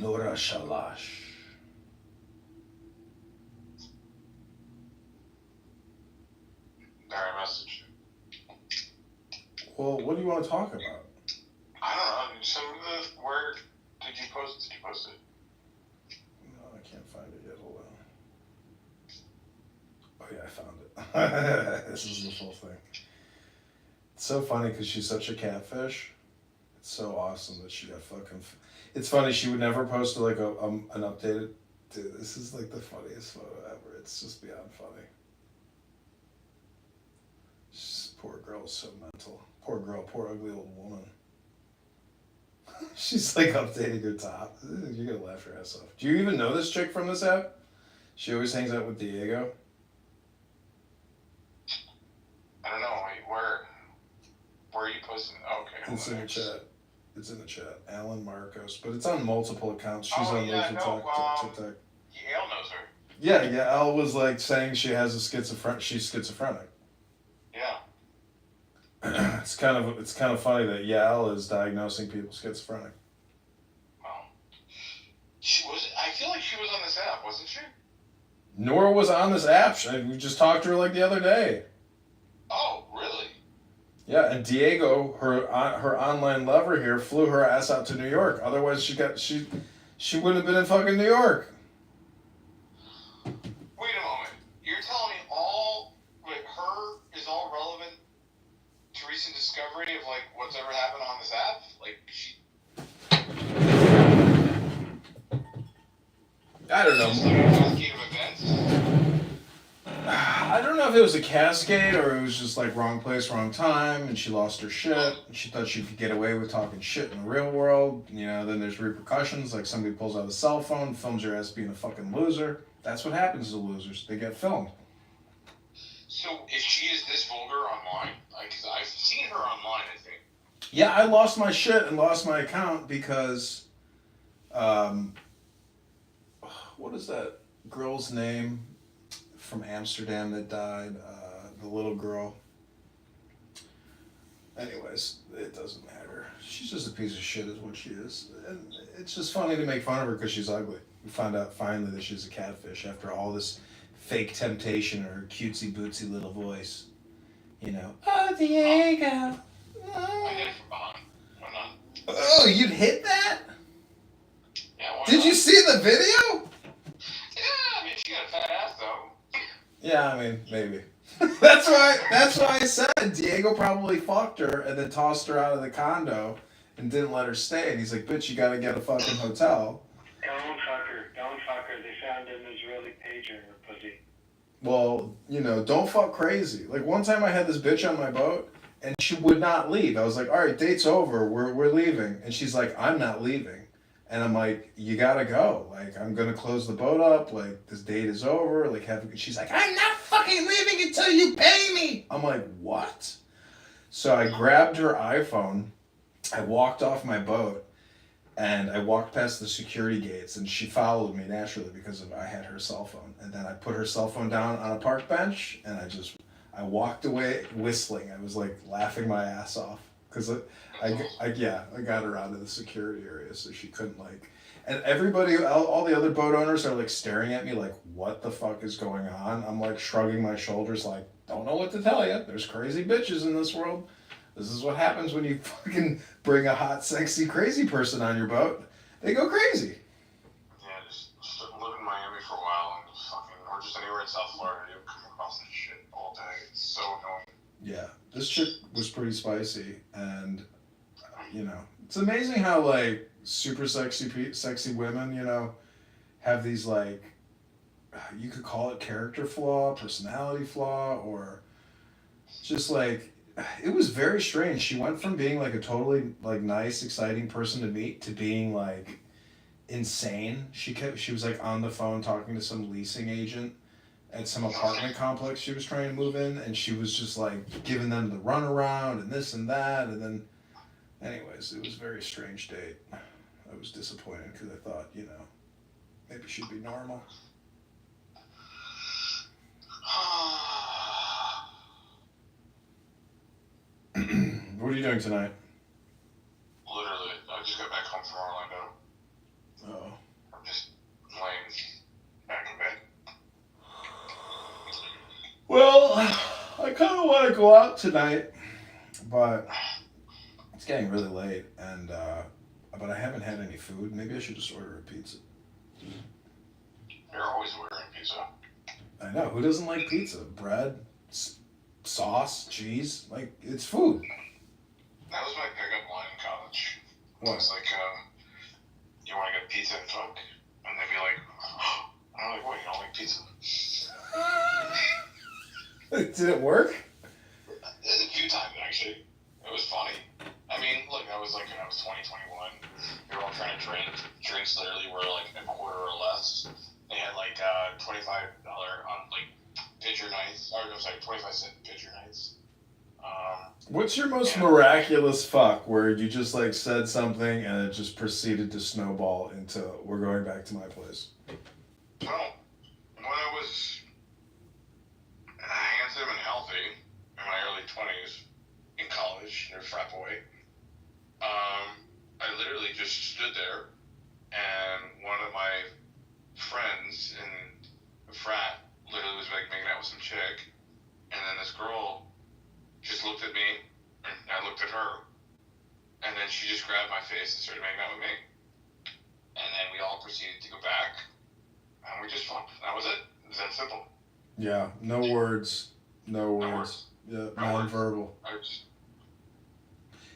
Nora Shalash. Direct message. Well, what do you want to talk about? I don't know. So where did you post? Did you post it? No, I can't find it yet. Hold on. Oh yeah, I found it. This is the full thing. It's so funny because she's such a catfish. It's so awesome that she got fucking. It's funny, she would never post like an updated. Dude, this is like the funniest photo ever. It's just beyond funny. Poor girl is so mental. Poor girl, poor ugly old woman. She's like updating her top. You're gonna laugh your ass off. Do you even know this chick from this app? She always hangs out with Diego. I don't know. Wait, where are you posting? Okay. It's in the chat. It's in the chat. Alan Marcos, but it's on multiple accounts. She's on yeah, TikTok. Yale knows her. Yeah, Al was like saying she has a schizophrenic. She's schizophrenic. Yeah. It's kind of funny that Al is diagnosing people schizophrenic. Wow. She was. I feel like she was on this app, wasn't she? Nora was on this app. We just talked to her like the other day. Oh, really? Yeah, and Diego, her online lover here, flew her ass out to New York. Otherwise, she wouldn't have been in fucking New York. Wait a moment. You're telling me her is all relevant to recent discovery of like what's ever happened on this app? Like she. I don't know. Just like a cascade of events. I don't know if it was a cascade or it was just like wrong place, wrong time, and she lost her shit. And she thought she could get away with talking shit in the real world. You know, then there's repercussions, like somebody pulls out a cell phone, films your ass being a fucking loser. That's what happens to losers. They get filmed. So if she is this vulgar online, because I've seen her online, I think. Yeah, I lost my shit and lost my account because, what is that girl's name from Amsterdam that died? The little girl. Anyways, it doesn't matter. She's just a piece of shit is what she is. And it's just funny to make fun of her because she's ugly. We found out finally that she's a catfish after all this fake temptation or her cutesy bootsy little voice. You know, oh, Diego. I hit it from behind. Why not? Oh, you'd hit that? Yeah, why Did not? you see the video? Yeah, I mean, she got a fat ass, though. Yeah, I mean, maybe. That's why I said Diego probably fucked her and then tossed her out of the condo and didn't let her stay. And he's like, bitch, you gotta get a fucking hotel. Don't fuck her. Don't fuck her. They found an Israeli pager in her pussy. Well, you know, don't fuck crazy. Like one time I had this bitch on my boat and she would not leave. I was like, all right, date's over. We're leaving. And she's like, I'm not leaving. And I'm like, you gotta go. Like, I'm gonna close the boat up. Like, this date is over. Like, she's like, I'm not fucking leaving until you pay me. I'm like, what? So I grabbed her iPhone. I walked off my boat. And I walked past the security gates, and she followed me naturally because I had her cell phone. And then I put her cell phone down on a park bench, and I walked away whistling. I was like laughing my ass off because I got her out of the security area so she couldn't like. And everybody, all the other boat owners are like staring at me like, what the fuck is going on? I'm like shrugging my shoulders like, don't know what to tell you. There's crazy bitches in this world. This is what happens when you fucking bring a hot, sexy, crazy person on your boat. They go crazy. Yeah, just live in Miami for a while and or just anywhere in South Florida, you'll come across that shit all day. It's so annoying. Yeah, this chick was pretty spicy, and you know, it's amazing how like super sexy women, you know, have these like, you could call it character flaw, personality flaw, or just like. It was very strange. She went from being like a totally like nice, exciting person to meet to being like insane. She was like on the phone talking to some leasing agent at some apartment complex she was trying to move in, and she was just like giving them the runaround and this and that, and then anyways, it was a very strange date. I was disappointed because I thought, you know, maybe she'd be normal. What are you doing tonight? Literally, I just got back home from Orlando. Oh. I'm just laying back in bed. Well, I kind of want to go out tonight, but it's getting really late, and but I haven't had any food. Maybe I should just order a pizza. You're always ordering pizza. I know. Who doesn't like pizza? Bread, sauce, cheese. Like, it's food. That was my pickup line in college. What? It was like, you want to get pizza and fuck? And they'd be like, oh. I'm like, what, you don't like pizza? Did it work? A few times, actually. It was funny. I mean, look, I was like, I was 20, 21. We were all trying to drink. Drinks literally were like a quarter or less. They had like $25 on like pitcher nights. Or no, sorry, 25-cent pitcher nights. What's your most miraculous fuck where you just like said something and it just proceeded to snowball into we're going back to my place? Well, when I was handsome and healthy in my early 20s in college, near frat boy, I literally just stood there and one of my friends in the frat literally was like making out with some chick, and then this girl just looked at me and I looked at her, and then she just grabbed my face and started making out with me, and then we all proceeded to go back and we just fucked. That was it. It was that simple. Yeah, no words. No words. Yeah, non-verbal.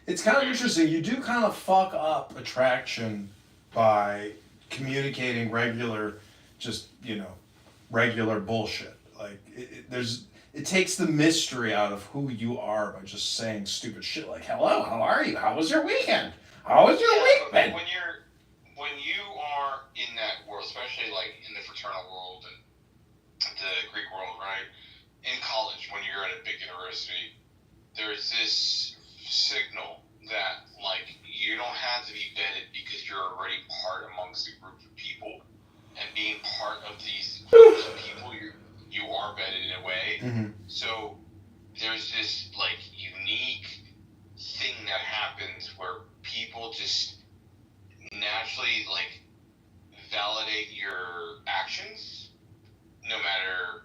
It's kind of interesting. You do kind of fuck up attraction by communicating regular, just, regular bullshit. Like, it takes the mystery out of who you are by just saying stupid shit like, hello, how are you? How was your weekend? How was your week been? When you are in that world, especially like in the fraternal world and the Greek world, right? In college, when you're at a big university, there's this signal that like you don't have to be vetted because you're already part amongst a group of people, and being part of these groups of people, you are vetted in a way. Mm-hmm. So there's this like unique thing that happens where people just naturally like validate your actions, no matter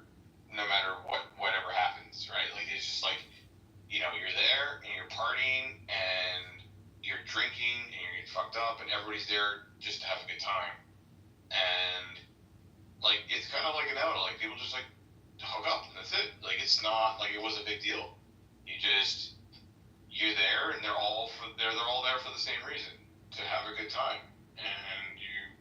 whatever happens, right? Like it's just like, you're there and you're partying and you're drinking and you're getting fucked up and everybody's there just to have a good time. And like it's kind of like an out, like people just like hook up and that's it. Like it's not like it was a big deal. You're there and they're all there for the same reason, to have a good time. And you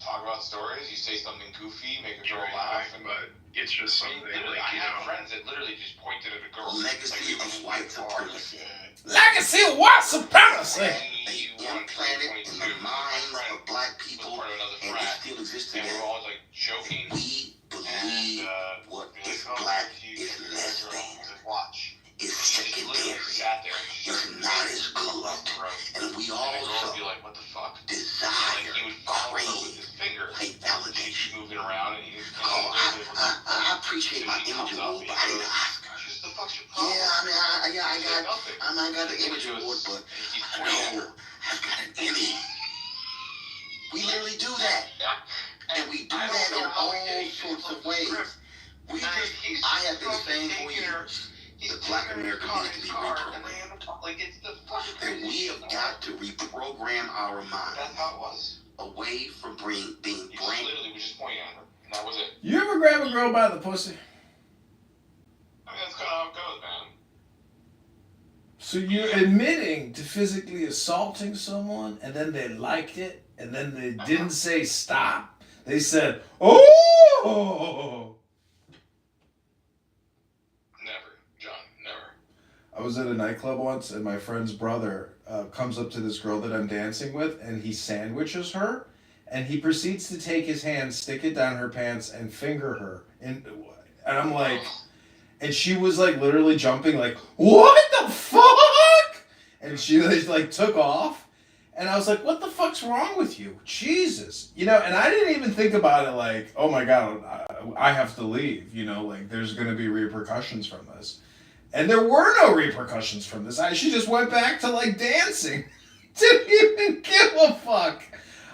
talk about stories, you say something goofy, make a girl laugh, but it's just something I have friends that literally just pointed at a girl. Legacy of white supremacy. Legacy of white supremacy. They implanted in the minds of black people, and it still exists today. And we're always like joking. We believe what is black is less than, is secondary, is not as good, and we also desire, crave, hate validation. I appreciate my image award, but I didn't ask her. Yeah, I got the image award, but I know I've got an Emmy. We literally do that, and we do that in all sorts of ways. I have been saying for years, the black American needs to be reprogrammed. And we have got to reprogram our minds away from being brain. Literally, we just pointed at her, and that was it. You ever grab a girl by the pussy? I mean, that's kind of how it goes, man. So you're admitting to physically assaulting someone, and then they liked it, and then they didn't say stop. They said, oh! Never, John, never. I was at a nightclub once, and my friend's brother comes up to this girl that I'm dancing with, and he sandwiches her, and he proceeds to take his hand, stick it down her pants, and finger her. And I'm like, and she was like literally jumping, like, what the fuck? And she like took off, and I was like, what the fuck's wrong with you? Jesus. And I didn't even think about it like, oh my God, I have to leave, like there's going to be repercussions from this. And there were no repercussions from this. She just went back to like dancing. Didn't even give a fuck.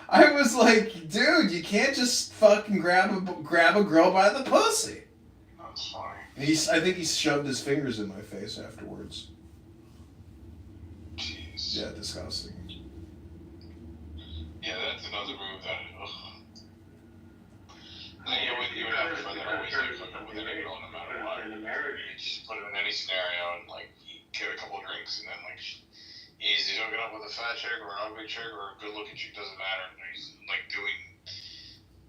I was like, dude, you can't just fucking grab a girl by the pussy. That's funny. And I think he shoved his fingers in my face afterwards. Jeez. Yeah, disgusting. Yeah, that's another move that. Ugh. Like, you would have a friend that always like hook up with a girl no matter what. In the marriage. You just put him in any scenario and like get a couple drinks and then like he's hooking up with a fat chick or an ugly chick or a good looking chick, doesn't matter. He's like doing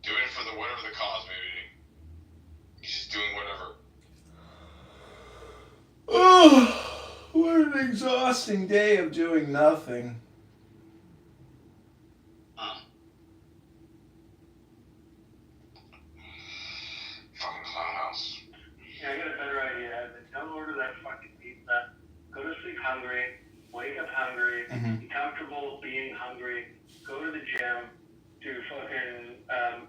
it for whatever the cause may be. He's just doing whatever. Oh, what an exhausting day of doing nothing. Fucking clown house. Yeah, I got a better idea. Don't order that fucking pizza. Go to sleep hungry. Wake up hungry. Mm-hmm. Be comfortable being hungry. Go to the gym. Do fucking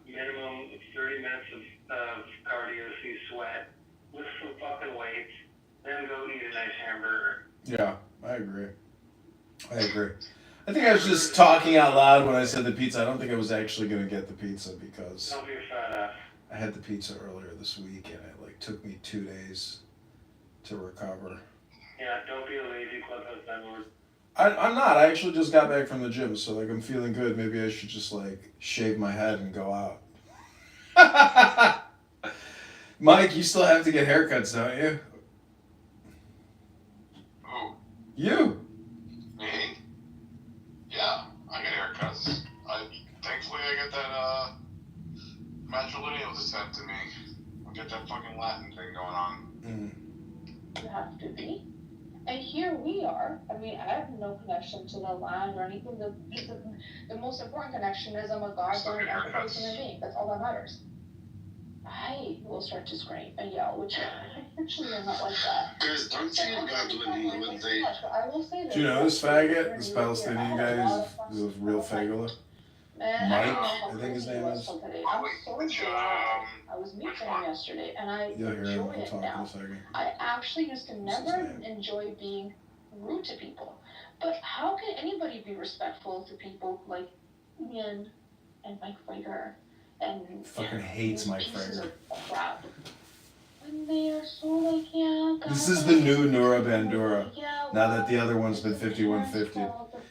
minimum 30 minutes of cardio so you sweat. Lift some fucking weights. Then go eat a nice hamburger. Yeah, I agree. I think I was just talking out loud when I said the pizza. I don't think I was actually going to get the pizza because Don't be a fat ass. I had the pizza earlier this week and it like took me 2 days to recover. Yeah, don't be a lazy clubhouse landlord. I'm not. I actually just got back from the gym, so like I'm feeling good. Maybe I should just like shave my head and go out. Mike, you still have to get haircuts, don't you? Who? You. Me? Yeah, I get haircuts. Thankfully I get that matrilineal descent to me. I get that fucking Latin thing going on. You have to be. And here we are. I mean, I have no connection to the land or anything. The most important connection is I'm a God-fearing, ethical human being. That's all that matters. I will start to scream and yell, which I actually am not like that. Guys, don't feel bad when they... I will say this. Do you know this faggot? This Palestinian guy is a real faggot. Mike, I think his name is. I'm so glad I was meeting him yesterday, and I You'll hear him. enjoy We'll it talk in now. a second. I actually used to never enjoy being rude to people. But how can anybody be respectful to people like Ian and Mike Frager and Fucking hates Mike pieces Frager. of crap? And they are so like, yeah, This is the new Nura Bandura. Now that the other one's been 5150.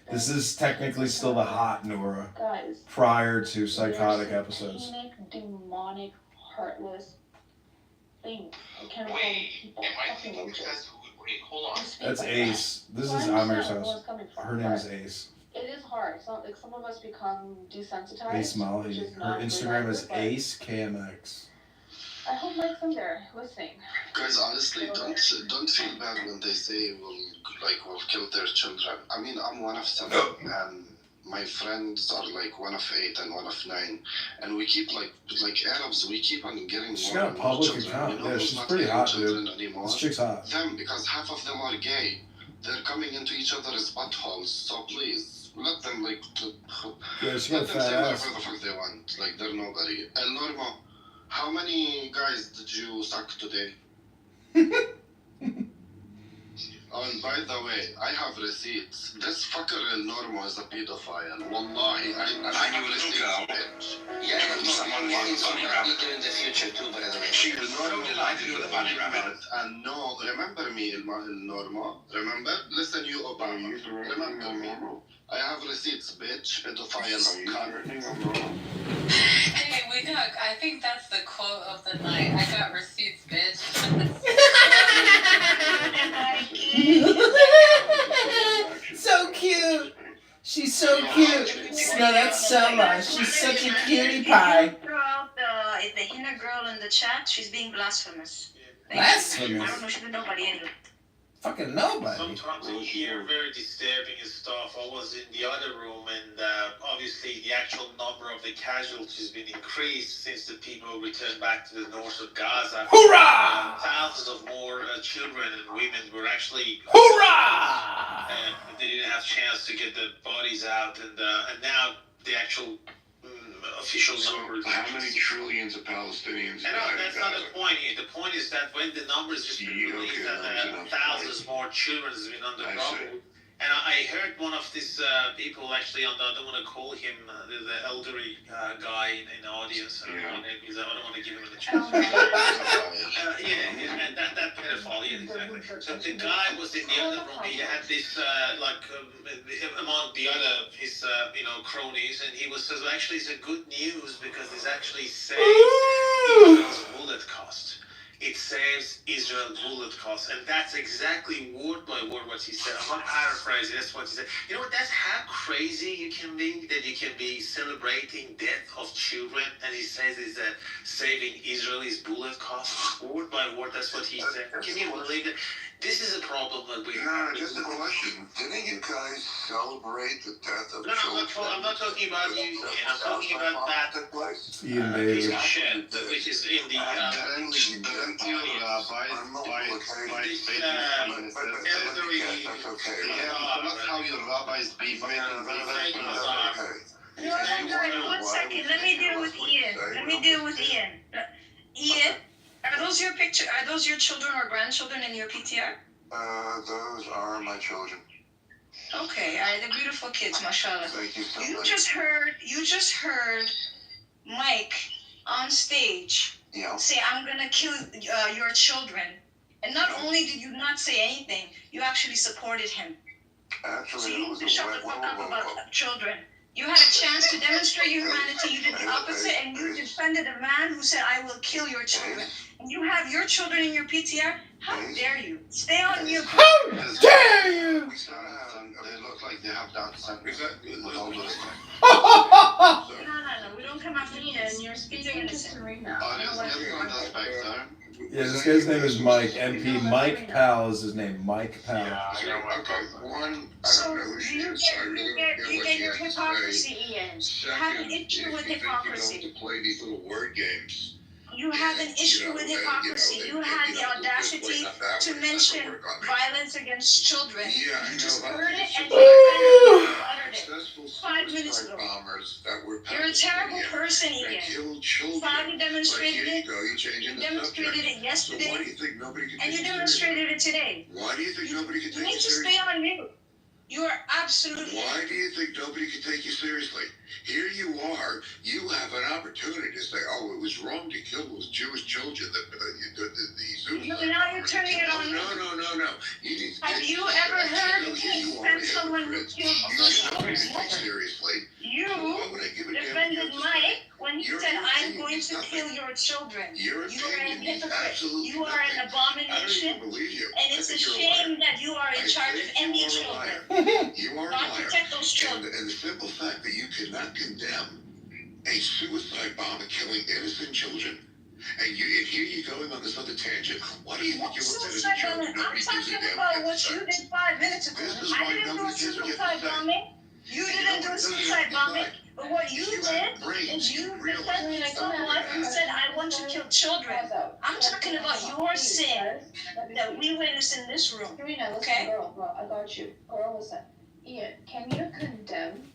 This is technically still the hot Nura. Guys, prior to psychotic episodes. satanic, demonic, heartless things. I can't call them people. Fucking roaches. Wait, hold on. That's Ace. This is Amir's house. Her name is Ace. It is hard. It's not like some of us become desensitized. Ace Malhi. which is Her not Instagram good is either, but Ace KMX. I hope Mike's in there listening. Guys, honestly, don't feel bad when they say we'll kill their children. I mean, I'm one of 7, and my friends are like one of 8 and one of 9, and we keep like Arabs, we keep on getting She's more got a and more public children. account. You know, Yeah, who's she's not pretty getting hot, children dude. anymore? This chick's hot. Them, because half of them are gay. They're coming into each other's buttholes. So please let them Yeah, she got a let them fat say ass. whatever the fuck they want. Like they're nobody. And Norma, how many guys did you suck today? Oh, and by the way, I have receipts. This fucker El Normo is a pedophile. Wallahi, I knew receipts, bitch. Yeah, someone wants bunny rabbit in the future too, by the way. She was so delighted with the bunny rabbit. And no, remember me, El Normo? Remember? Listen, you Obama. Remember me. I have receipts, bitch. Pedophile. Hey, we Doug, I think that's the quote of the night. I got receipts, bitch. So cute. She's so cute. No, that's Selma. She's such a cutie pie. The Hina girl in the chat, she's being blasphemous. Blasphemous? I don't know, she didn't nobody anyway. Fucking nobody. Sometimes you hear very disturbing stuff. I was in the other room, and obviously the actual number of the casualties has been increased since the people returned back to the north of Gaza. Hoorah! Thousands of more children and women were actually Hoorah! And they didn't have a chance to get the bodies out, and now the actual official numbers. How many trillions of Palestinians No, died in that's not Gaza? the point here. The point is that when the numbers just been released that thousands more children has been under rubble. And I heard one of these people actually on the, I don't want to call him the elderly guy in the audience. I don't want to give him a chance. And that pedophile, yeah, exactly. So the guy was in the other room. He had this among the other his cronies, and he was says actually it's a good news because it's actually saves Israel's bullet cost. It saves Israel bullet costs, and that's exactly word by word what he said. I'm not paraphrasing. That's what he said. You know what? That's how crazy you can be, that you can be celebrating death of children, and he says it's saving Israel's bullet costs. Word by word, that's what he said. Can you believe it? This is a problem that we have. Just a question. Didn't you guys celebrate the death of children? I'm not talking about you. I'm talking about that Ian piece David. of shit, which is in the One second. Let me deal with Ian. Ian, are those your picture? Are those your children or grandchildren in your PTR? Those are my children. Okay, they're beautiful kids, mashallah. Thank you so You much. just heard Mike on stage say, "I'm gonna kill your children," and not only did you not say anything, you actually supported him. Actually, So you need to shut the fuck up about children. You had a chance to demonstrate your humanity. You did the opposite, and you defended a man who said, "I will kill your children." And you have your children in your PTR. How dare you? Stay on mute. How dare you? They look like they have Down syndrome. With all those things. No. We don't come after you. And you're speaking to Serena. Yeah, this guy's name is Mike. MP Mike Powell is his name. Mike Powell. So you get your hypocrisy, Ian. You have an issue with hypocrisy. To play these little word games. You have an issue with hypocrisy. You had the audacity to mention violence against children. You just heard it and you uttered it 5 minutes ago. You're a terrible person, Ian. Finally demonstrated it. You demonstrated it yesterday, and you demonstrated it today. Why do you think nobody can take You you need to seriously? stay on mute. You are absolutely. Why do you think nobody can take you seriously? Here you are. You have an opportunity to say, "Oh, it was wrong to kill those Jewish children." No, now you're turning it on me. No. Have you ever heard me defend someone who killed Jewish children? Seriously. You defended Mike when he said, "I'm going to kill your children." You are a hypocrite. You are an abomination. And it's a shame that you are in charge of any children. You are Not protect those children. And the simple fact that you cannot condemn a suicide bomber killing innocent children, and here you going on this other tangent. Why do you think you looked at it as a joke? I'm talking about what you did 5 minutes ago. I didn't do a suicide bombing. You didn't do a suicide bombing. But what you did is you defended someone who said, "I want to kill children." I'm talking about your sin that we witnessed in this room. Okay? Girl, I got you. Girl, listen. Ian, can you condemn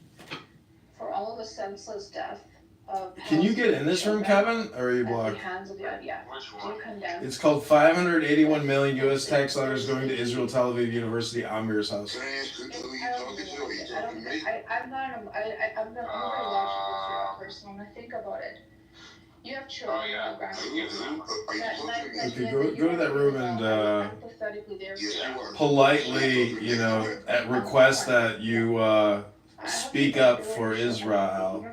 for all of the senseless death of... Can you get in this room, Kevin? Or are you at the blocked? hands of the IDF? Do you condemn? It's called 581 million U.S. tax dollars going to Israel Tel Aviv University, Amir's house. Can I ask who you talking to? Are you talking to me? I'm not a logical person. When I think about it, you have children, you have grandchildren. Okay, go to that room and Hypothetically, they're politely, request that you speak up for Israel.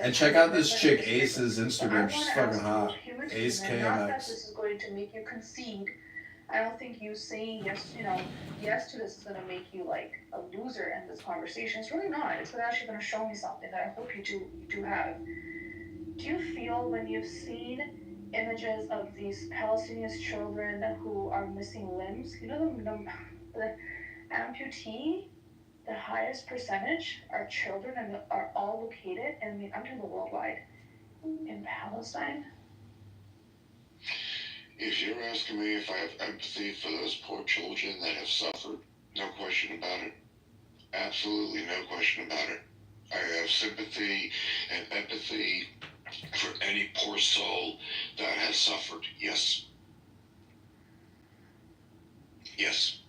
And check out this chick Ace's Instagram. She's fucking hot. Ace Not that KMX. this is going to make you concede. I don't think you saying yes to this is going to make you like a loser in this conversation. It's really not. It's actually going to show me something that I hope you do have. Do you feel when you've seen images of these Palestinian children who are missing limbs, the amputee, the highest percentage are children and are all located, and I'm talking worldwide, in Palestine? If you're asking me if I have empathy for those poor children that have suffered, no question about it. Absolutely no question about it. I have sympathy and empathy for any poor soul that has suffered. Yes. Yes.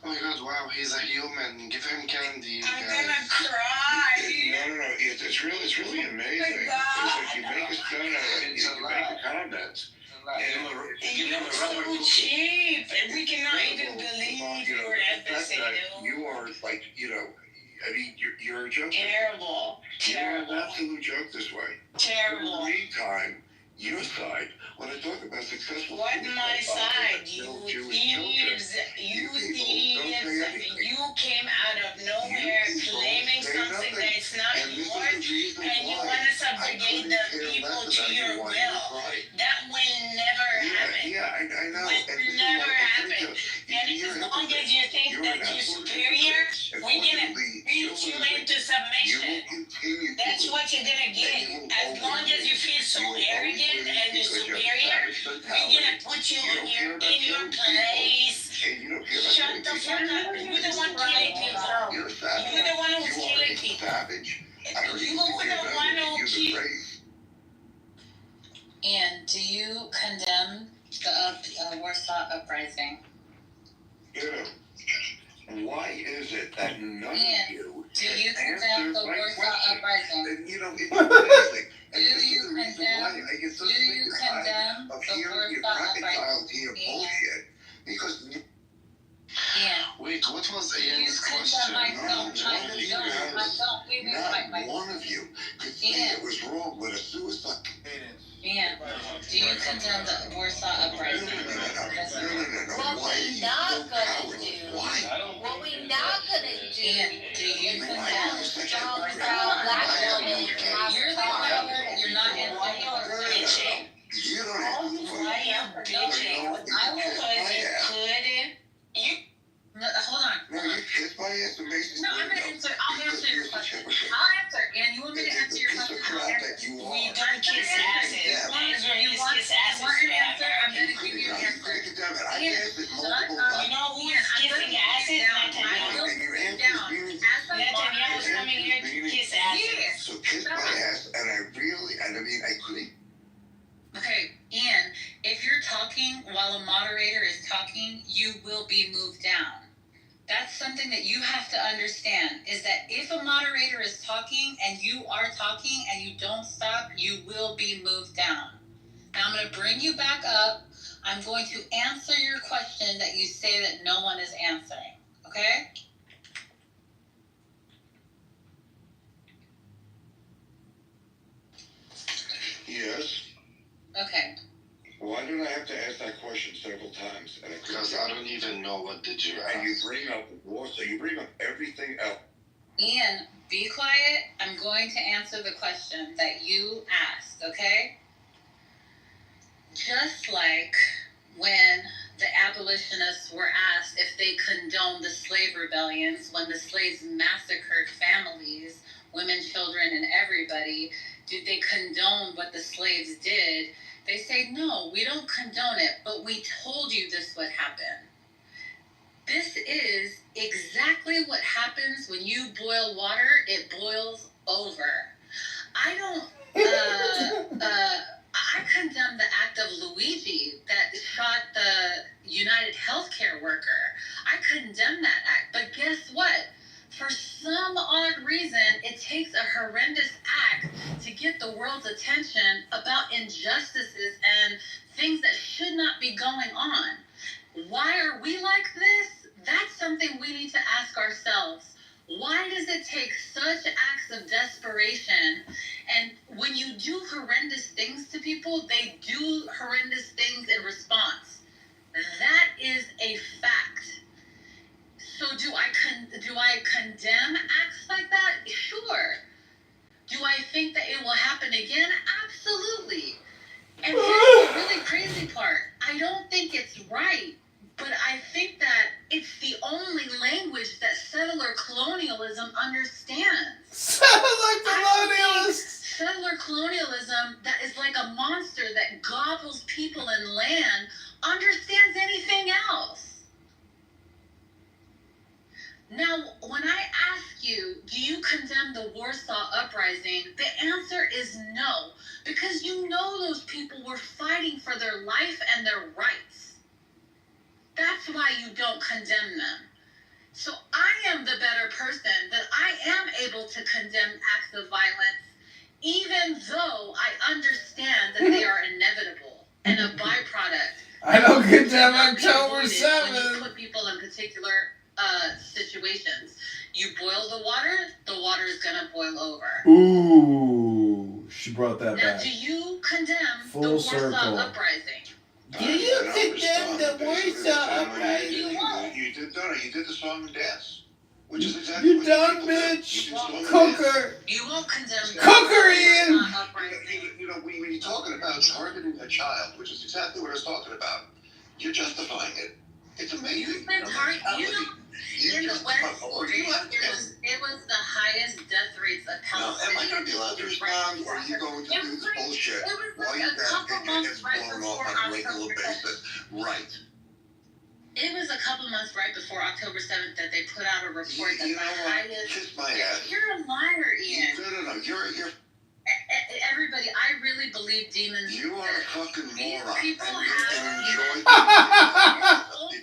Oh my God! Wow, he's a human. Give him candy. I'm guys. gonna cry. No. It's really amazing. It's like you make a sound out of it. You make a comment. You're so cheap, and we cannot even believe your episode. You are like, I mean, you're a joke. Terrible. You're an absolute joke this way. Terrible. In the meantime, your side, when I talk about successful What my side? You Jewish thieves. You thieves. You came out of nowhere claiming something that's not yours, and you want to subjugate the people to your will. That will never happen. Yeah, I know. Will never happen. And as long as you think that you're superior, we're gonna beat you into submission. That's what you're gonna get. As long as you feel so arrogant and you're superior, we're gonna put you in your place. Shut the fuck up. You're the one killing people. You're the one who's killing people. You were the one who killed. And do you condemn the Warsaw Uprising? Why is it that none of you do you condemn the Warsaw Uprising? It's amazing. Do you condemn the Warsaw Uprising? Bullshit. Because wait, what was Ian's question? I don't. Not one of you could say it was wrong with a suicide. Ian, do you condemn the Warsaw Uprising? What we not gonna do. What we not gonna do. Ian, do you condemn the Strong, Warsaw proud black Uprising? woman have You're the power. one. You're not Bitching. You don't Why have are you bitching? I will Because you couldn't. No, hold on. No, you kiss my ass and makes No, I'm gonna answer. I'll answer your question. I'll answer. And you want me to answer your question? I'll answer. We don't kiss asses. Israelis kiss asses. Want an answer? I'm gonna give you an answer. You know who's kissing asses? Netanyahu. Netanyahu's coming here to kiss asses. So kiss my ass, and I couldn't. Okay, Ian, if you're talking while a moderator is talking, you will be moved down. That's something that you have to understand, is that if a moderator is talking and you are talking and you don't stop, you will be moved down. Now I'm going to bring you back up. I'm going to answer your question that you say that no one is answering, okay? Yes. Okay. Why did I have to ask that question several times? Because I don't even know what did you ask. And you bring up Warsaw, you bring up everything else. Ian, be quiet. I'm going to answer the question that you asked, okay? Just like when the abolitionists were asked if they condoned the slave rebellions, when the slaves massacred families, women, children, and everybody, did they condone what the slaves did? They say, no, we don't condone it, but we told you this would happen. This is exactly what happens when you boil water, it boils over. I don't, I condemn the act of Luigi that shot the United Healthcare worker. I condemn that act, but guess what? For some odd reason, it takes a horrendous act to get the world's attention about injustices and things that should not be going on. Why are we like this? That's something we need to ask ourselves. Why does it take such acts of desperation? And when you do horrendous things to people, they do horrendous things in response. That is a fact. So do I condemn acts like that? Sure. Do I think that it will happen again? Absolutely. And here's the really crazy part. I don't think it's right, but I think that it's the only language that settler colonialism understands. Settler colonialism that is like a monster that gobbles people and land understands anything else. Now, when I ask you you, do you condemn the Warsaw Uprising? The answer is no, because you know those people were fighting for their life and their rights. That's why you don't condemn them. So I am the better person, that I am able to condemn acts of violence, even though I understand that they are inevitable and a byproduct. I don't condemn October When you 7th. put people in particular situations, you boil the water is gonna boil over. Ooh, she brought that Now, back. do you condemn Full the Warsaw circle. Uprising? Do you condemn the Warsaw Uprising? You did the song and dance, which is exactly You what done, people do. bitch. You do song and Cooker. You won't condemn the Cooker, Ian. Warsaw Uprising. When you're talking about targeting a child, which is exactly what I was talking about, you're justifying it. It's amazing. In the West, it was the highest death rates of Palestinians. Am I going to be allowed to respond, or are you going to do this bullshit while you're it's blowing off on a regular basis? Right. It was a couple months right before October 7th that they put out a report that the highest... Kiss my ass. You're a liar, Ian. No. You're... Everybody, I really believe demons... You are a fucking moron. People and have... Only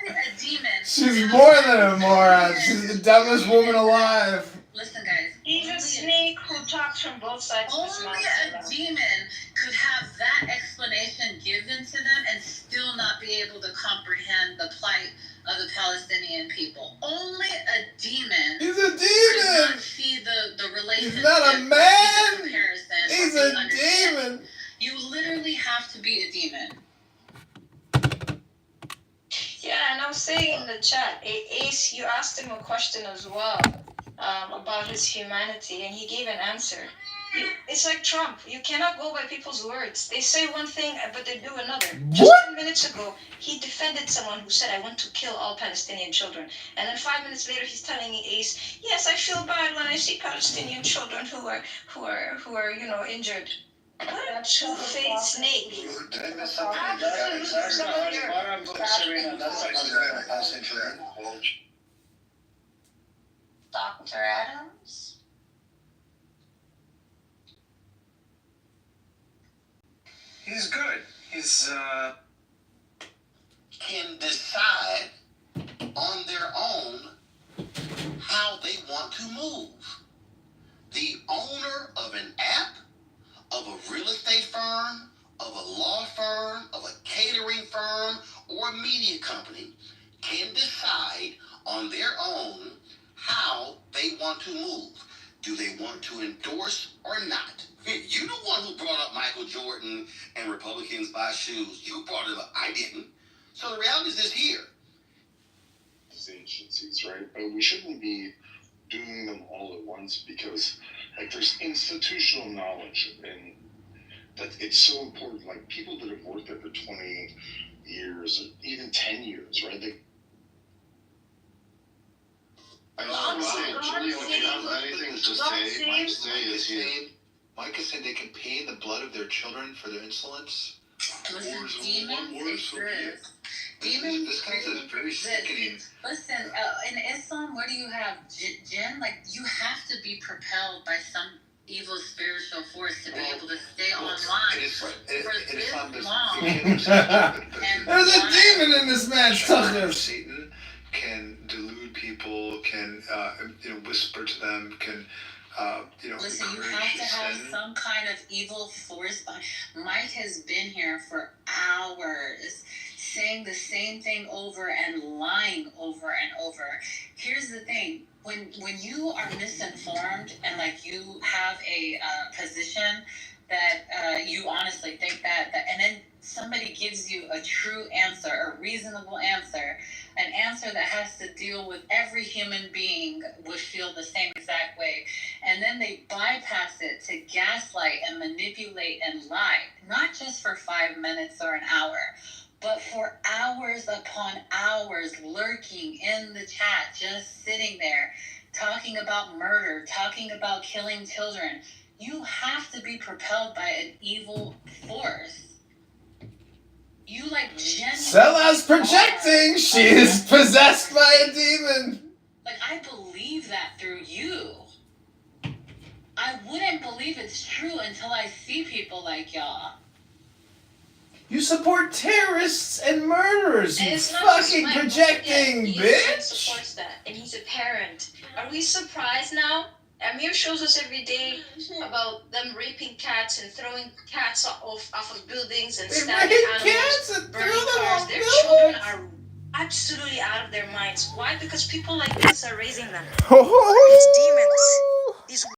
a demon... She's more than a moron. She's the dumbest woman alive. Listen, guys. He's a snake who talks from both sides of his mouth. Only a demon could have that explanation given to them and still not be able to comprehend the plight of the Palestinian people. Only a demon. He's a Could demon. not see the relationship. He's not a man. Comparison. He's or a the understanding. demon. You literally have to be a demon. Yeah, and I was saying in the chat, Ace, you asked him a question as well about his humanity, and he gave an answer. It's like Trump. You cannot go by people's words. They say one thing, but they do another. Just 10 minutes ago, he defended someone who said, I want to kill all Palestinian children. And then 5 minutes later, he's telling me, Ace, yes, I feel bad when I see Palestinian children who are injured. What a two-faced snake. Dr. Adams? He's good. He's can decide on their own how they want to move. The owner of an app, of a real estate firm, of a law firm, of a catering firm, or a media company can decide on their own how they want to move. Do they want to endorse or not? You the one who brought up Michael Jordan and Republicans buy shoes. You brought it up. I didn't. So the reality is this here. These agencies, right? But we shouldn't be doing them all at once because, like, there's institutional knowledge, and that it's so important. Like, people that have worked there for 20 years, even 10 years, right? I Julie, if you have anything to say, my say is here. Micah said they can pay in the blood of their children for their insolence. Listen, demons exist. Demons This guy is very sickening. Listen, in Islam, what do you have? Jinn? Like, you have to be propelled by some evil spiritual force to be able to stay online for this long. There's a demon in this man's tucker. Satan can delude people, can whisper to them, can Listen, you have to have some kind of evil force. Mike has been here for hours saying the same thing over and lying over and over. Here's the thing. When you are misinformed and like you have a position that you honestly think that and then somebody gives you a true answer, a reasonable answer, an answer that has to deal with every human being would feel the same exact way. And then they bypass it to gaslight and manipulate and lie, not just for 5 minutes or an hour, but for hours upon hours lurking in the chat, just sitting there, talking about murder, talking about killing children. You have to be propelled by an evil force. You like genuinely... Stella's projecting! She is possessed by a demon! Like, I believe believe that through you. I wouldn't believe it's true until I see people like y'all. You support terrorists and murderers, And you it's not just fucking Mike, projecting he bitch! supports that, and he's a parent. Are we surprised now? Amir shows us every day about them raping cats and throwing cats off of buildings and stabbing animals, cats and burning throw them cars. off Their buildings? children are absolutely out of their minds. Why? Because people like this are raising them. Ho, ho, ho. It's demons. These